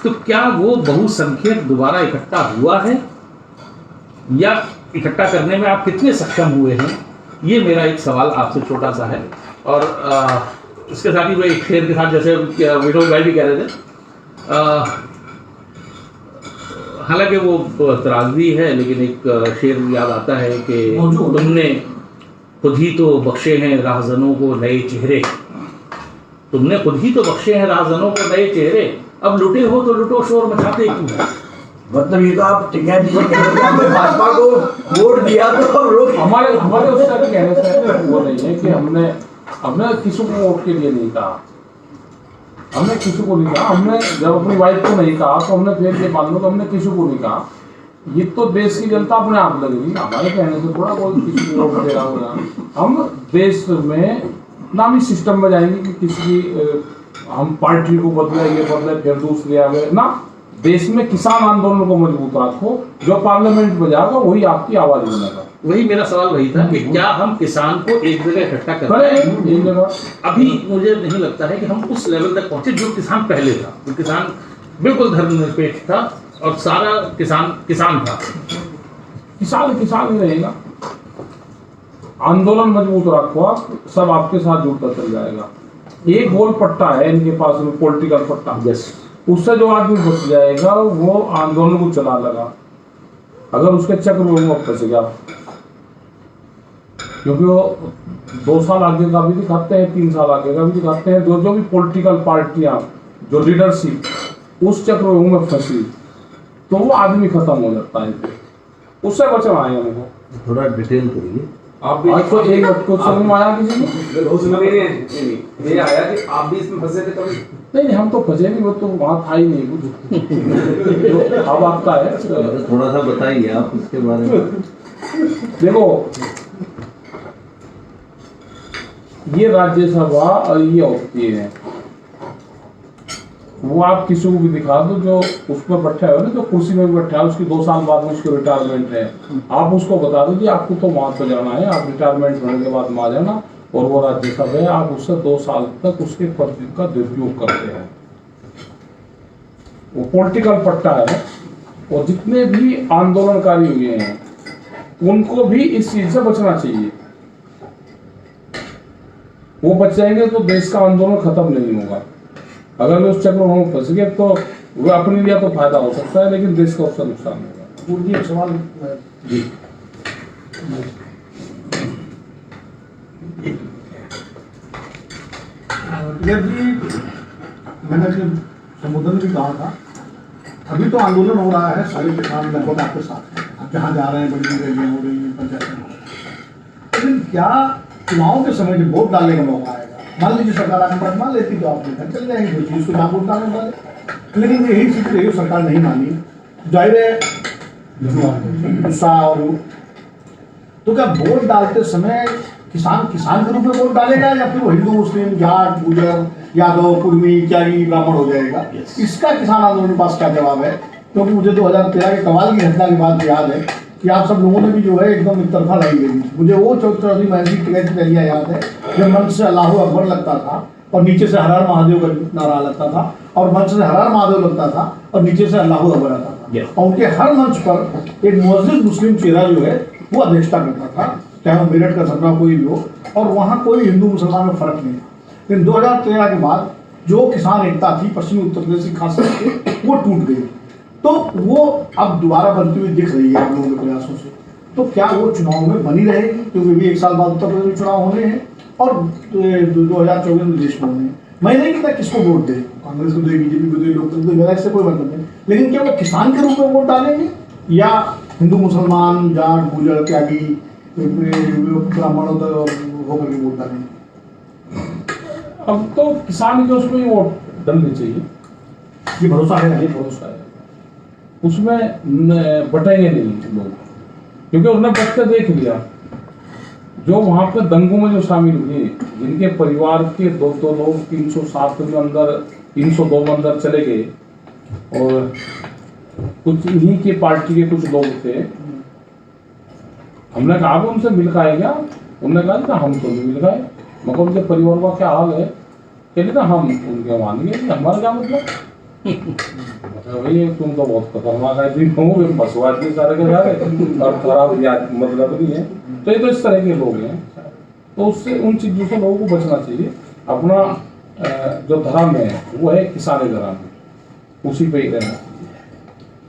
तो क्या वो बहुसंख्यक दोबारा इकट्ठा हुआ है या इकट्ठा करने में आप कितने सक्षम हुए हैं, ये मेरा एक सवाल आपसे छोटा सा है। और इसके साथ ही वो एक शेर के साथ, जैसे विनोद भाई भी कह रहे थे, हालांकि वो त्राजदी है लेकिन एक शेर याद आता है कि तुमने खुद ही तो बख्शे हैं राहजनों को नए चेहरे, तुमने खुद ही तो बख्शे हैं राहजनों को नए चेहरे, अब लुटे हो तो लुटो शोर मचाते क्यों। मतलब ये तो आप टिकैत जी कह रहे हैं कि आपने भाजपा को वोट दिया तो अब लोग हमारे उसका कहने से वो नहीं है कि हमने किसी को वोट के लिए नहीं कहा, हमने किसी को नहीं कहा। हमने जब अपनी वाइफ को नहीं कहा तो हमने फिर ये मान लो कि हमने किसी को नहीं कहा। ये तो देश की जनता अपने आप लग रही है, हमारे कहने से थोड़ा बहुत किसी को वोट दे रहा होगा। हम देश में नामी सिस्टम में जाएंगे कि किसी हम पार्टी को बदले, ये बदले, फिर दूसरे आ गए ना। देश में किसान आंदोलन को मजबूत रखो, जो पार्लियामेंट में जाएगा वही आपकी आवाज बनेगा। वही मेरा सवाल वही था कि क्या हम किसान को एक जगह इकट्ठा कर करें रहे हैं? एक जगह। अभी मुझे नहीं लगता है कि हम उस लेवल तक पहुंचे जो किसान पहले था। जो किसान बिल्कुल धर्मनिरपेक्ष था और सारा किसान था। किसान ही रहेगा। आंदोलन मजबूत रखो आप, सब आपके साथ जुड़ता चल जाएगा। एक गोल पट्टा है इनके पास में, पॉलिटिकल पट्टा, उससे जो आदमी बच जाएगा वो आंदोलन को चला लगा। अगर उसके चक्र में फंस गया, क्योंकि वो 2 साल आगे का भी दिखाते हैं, 3 साल आगे का भी दिखाते हैं। जो भी पॉलिटिकल पार्टियां, जो लीडरशिप उस चक्र में फंसी तो वो आदमी खत्म हो जाता है। उससे बचना है हमको। थोड़ा डिटेल करिए। आप भी आज तो एक कुछ समझ में आया किसी को? ये आया कि आप भी इसमें फंसे थे कभी? नहीं, हम तो फंसे नहीं, वो तो वहां था ही नहीं कुछ। जो अब आता है थोड़ा सा बताइए आप इसके बारे में। देखो, ये राज्यसभा और ये होती है, वो आप किसी को भी दिखा दो जो उसमें बैठा है ना, जो कुर्सी में बैठा है, उसकी 2 साल बाद में उसकी रिटायरमेंट है, आप उसको बता दो कि आपको तो वहां पे जाना है, आप रिटायरमेंट होने के बाद वहां जाना, और वो राज्यसभा है, आप उससे 2 साल तक उसके पद का दुरुपयोग करते हैं। वो पॉलिटिकल पट्टा है। और जितने भी आंदोलनकारी हुए हैं उनको भी इस चीज से बचना चाहिए। वो बच जाएंगे तो देश का आंदोलन खत्म नहीं होगा। अगर वे उस चक्र में फंस गए तो वो अपने लिए तो फायदा हो सकता है, लेकिन देश का उससे नुकसान होगा। पूर्व जी एक सवाल जी, टिकैत जी, मैंने अपने संबोधन में भी कहा था, अभी तो आंदोलन हो रहा है, सारे किसान लगभग आपके साथ हैं, आप जहाँ जा रहे हैं बड़ी रैलियाँ हो रही हैं, पंचायतें हो रही हैं, लेकिन क्या चुनाव के समय जब वोट डालने का मौका आएगा, मान लीजिए सरकार आपने मान लेती तो आप लेकर चले जाएंगे, कोई चीज़ को जहाँ वोट डालने वाले, लेकिन यही चीज रही सरकार नहीं मानी, जाहिर है गुस्सा और तो क्या वोट डालते समय किसान के रूप में वोट डालेगा या फिर वो हिंदू मुस्लिम जाट गुजर यादव कुर्मी क्यारी ब्राह्मण हो जाएगा? इसका किसान आंदोलन के पास क्या जवाब है? क्योंकि मुझे 2013 के कवाल की घटना की बात याद है कि आप सब लोगों ने भी जो है एकदम एक तरफा लाई गई। मुझे वो चौधरी महजी टिकैत की रैलियाँ याद है जब मंच से अल्लाह अकबर लगता था और नीचे से हर हर महादेव का नारा लगता था, और मंच से हर हर महादेव लगता था और नीचे से अल्लाह अकबर आता था, और उनके हर मंच पर एक मुअज्जिज़ मुस्लिम चेहरा जो है वो अध्यक्षता करता था, चाहे वो मेरठ का सरना कोई भी हो, और वहाँ कोई हिंदू मुसलमान में फर्क नहीं था। लेकिन 2013 के बाद जो किसान एकता थी पश्चिमी उत्तर प्रदेश की खास करके वो टूट गई, तो वो अब दोबारा बनती हुई दिख रही है आप लोगों के प्रयासों से। तो क्या वो चुनाव में बनी रहेगी? क्योंकि भी 1 साल बाद उत्तर प्रदेश में चुनाव होने हैं और 2024 में देश में होने हैं। मैं नहीं कहता किसको वोट दे, कांग्रेस को दे, बीजेपी को दे, लोकतंत्र को, मेरा इससे कोई मतलब नहीं, लेकिन क्या वो किसान के रूप में वोट डालेंगे या हिंदू मुसलमान जाट गुजर त्यागी ब्राह्मणों होकर के वोट डालेंगे? अब तो किसान के उसमें ही वोट डालनी चाहिए, ये भरोसा है? ये भरोसा है, उसमें बटेंगे नहीं लोग, क्योंकि उन्होंने बच कर देख लिया। जो वहां पे दंगों में जो शामिल हुए, जिनके परिवार के 2 लोग 307 में अंदर 302 में अंदर चले गए, और कुछ इन्हीं की पार्टी के कुछ लोग थे, हमने कहा उनसे मिल का है क्या? उन्होंने कहा था हम तो नहीं मिल गए, मगर उनके परिवार का क्या हाल है? कहते ना हम उनके मान गए, हमारा क्या मतलब? भैया तुम तो बहुत खतरनाक आदमी हो, फंसवादी सारे के सारे और खराब मतलब नहीं है। तो ये तो इस तरह के लोग हैं, तो उससे उन चीज़ों से लोगों को बचना चाहिए। अपना जो धर्म है वो है किसानी धर्म, उसी पे ही रहना चाहिए।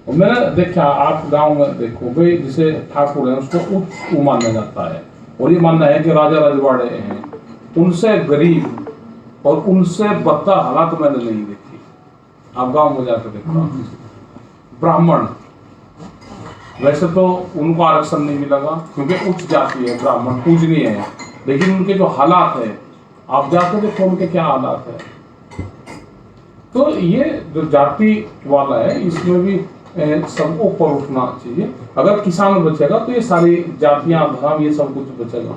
और मैंने देखा, आप गांव में देखो भाई, जिसे ठाकुर है उसको उच्च माना जाता है, और ये मानना है कि राजा रजवाड़े हैं, उनसे गरीब और उनसे बदतर हालात मैंने नहीं देखी। आप गांव में जाकर देखो, ब्राह्मण वैसे तो उनको आरक्षण नहीं मिलेगा क्योंकि उच्च जाति है, ब्राह्मण पूजनीय है, लेकिन उनके जो हालात है आप जाकर देखो उनके क्या हालात है। तो ये जो जाति वाला है इसमें भी सबको ऊपर उठना चाहिए। अगर किसान बचेगा तो ये सारी जातियां धर्म ये सब कुछ बचेगा।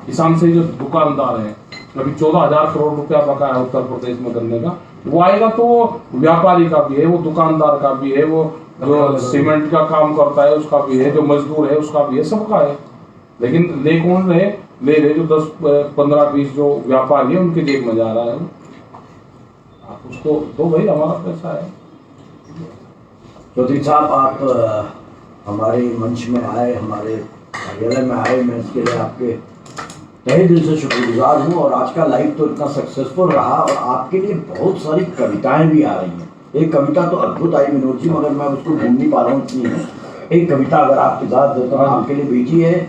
किसान से जो दुकानदार है, अभी 14,000 करोड़ रुपया बकाया है उत्तर प्रदेश में गन्ने का, वो आएगा तो व्यापारी का भी है, वो दुकानदार का भी है, वो जो सीमेंट का काम करता है उसका भी है, जो मजदूर है उसका भी है, सबका है। लेकिन ले कौन रहे? ले रहे जो 10, 15, 20 जो व्यापारी है उनके जेब में जा रहा है। आप उसको दो भाई, हमारा पैसा है। चौधरी साहब, आप हमारे मंच में आए, हमारे कार्यालय में आए, मैं इसके लिए आपके तहे दिल से शुक्रगुजार हूँ। और आज का लाइव तो इतना सक्सेसफुल रहा और आपके लिए बहुत सारी कविताएं भी आ रही हैं। एक कविता तो अद्भुत आई विनोद जी, मगर मैं उसको ढूंढ नहीं पा रहा हूँ इतनी है। एक कविता अगर आपके साथ देता हूँ, आपके लिए भेजी है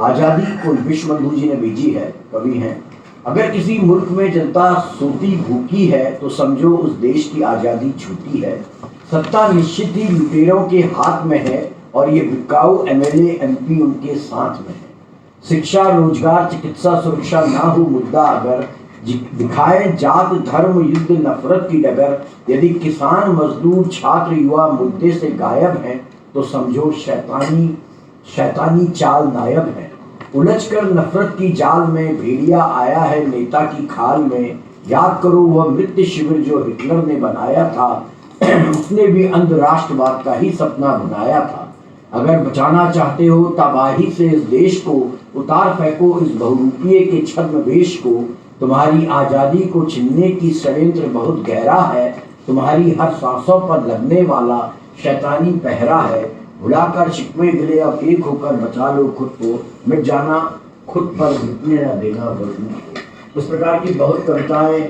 आज़ादी, कोई विश्वबंधु जी ने भेजी है, कवि हैं। अगर किसी मुल्क में जनता सोती भूखी है तो समझो उस देश की आज़ादी झूठी है। सत्ता निश्चित ही लुटेरों के हाथ में है और ये बिकाऊ MLA MP उनके साथ में है। शिक्षा, रोजगार, चिकित्सा, सुरक्षा ना हो मुद्दा अगर दिखाए जात, धर्म, युद्ध, नफरत की डगर। यदि किसान, मजदूर, छात्र, युवा मुद्दे से गायब हैं तो समझो शैतानी चाल नायब है। उलझकर नफरत की जाल में भेड़िया आया है नेता की खाल में। याद करो वह मृत्यु शिविर जो हिटलर ने बनाया था, उसने भी अंध राष्ट्रवाद का ही सपना बनाया था। अगर बचाना चाहते हो तबाही से इस देश को, उतार फेंको इस बहुरूपिये के छद्मवेश को। तुम्हारी आज़ादी को छीनने की षड्यंत्र बहुत गहरा है। तुम्हारी हर सांसों पर लगने वाला शैतानी पहरा है। भुलाकर शिकवे गिले अब एक होकर बचा लो खुद को, मिट जाना खुद पर मिटने न देना वरना। इस प्रकार की बहुत कविताएं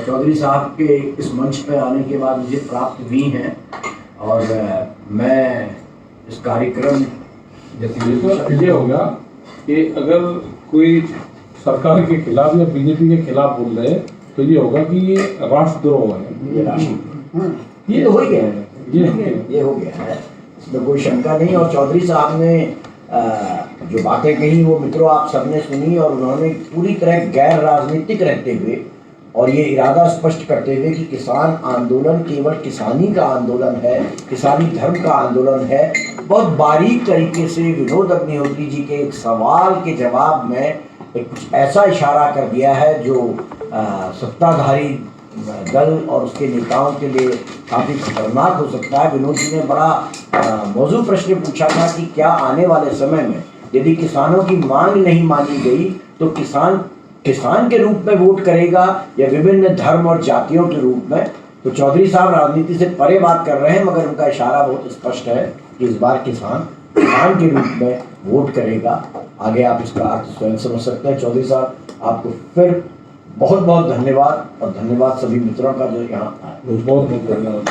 चौधरी साहब के इस मंच पर आने के बाद मुझे प्राप्त हुई हैं। और मैं इस कार्यक्रम ये होगा कि अगर कोई सरकार के खिलाफ या बीजेपी के खिलाफ बोल रहे हैं तो ये होगा कि ये राष्ट्रद्रोह है। ये तो हो गया है, ये हो गया है, इसमें कोई शंका नहीं। और चौधरी साहब ने जो बातें कही वो मित्रों आप सबने सुनी और उन्होंने पूरी तरह गैर राजनीतिक रहते हुए और ये इरादा स्पष्ट करते हुए कि किसान आंदोलन केवल किसानी का आंदोलन है, किसानी धर्म का आंदोलन है, बहुत बारीक तरीके से विनोद अग्निहोत्री जी के एक सवाल के जवाब में कुछ ऐसा इशारा कर दिया है जो सत्ताधारी दल और उसके नेताओं के लिए काफ़ी खतरनाक हो सकता है। विनोद जी ने बड़ा मौजू प्रश्न पूछा था कि क्या आने वाले समय में यदि किसानों की मांग नहीं मानी गई तो किसान के रूप में वोट करेगा या विभिन्न धर्म और जातियों के रूप में। तो चौधरी साहब राजनीति से परे बात कर रहे हैं, मगर उनका इशारा बहुत स्पष्ट है कि इस बार किसान के रूप में वोट करेगा। आगे आप इसका अर्थ स्वयं समझ सकते हैं। चौधरी साहब, आपको फिर बहुत बहुत धन्यवाद और धन्यवाद सभी मित्रों का जो यहाँ बहुत बहुत धन्यवाद।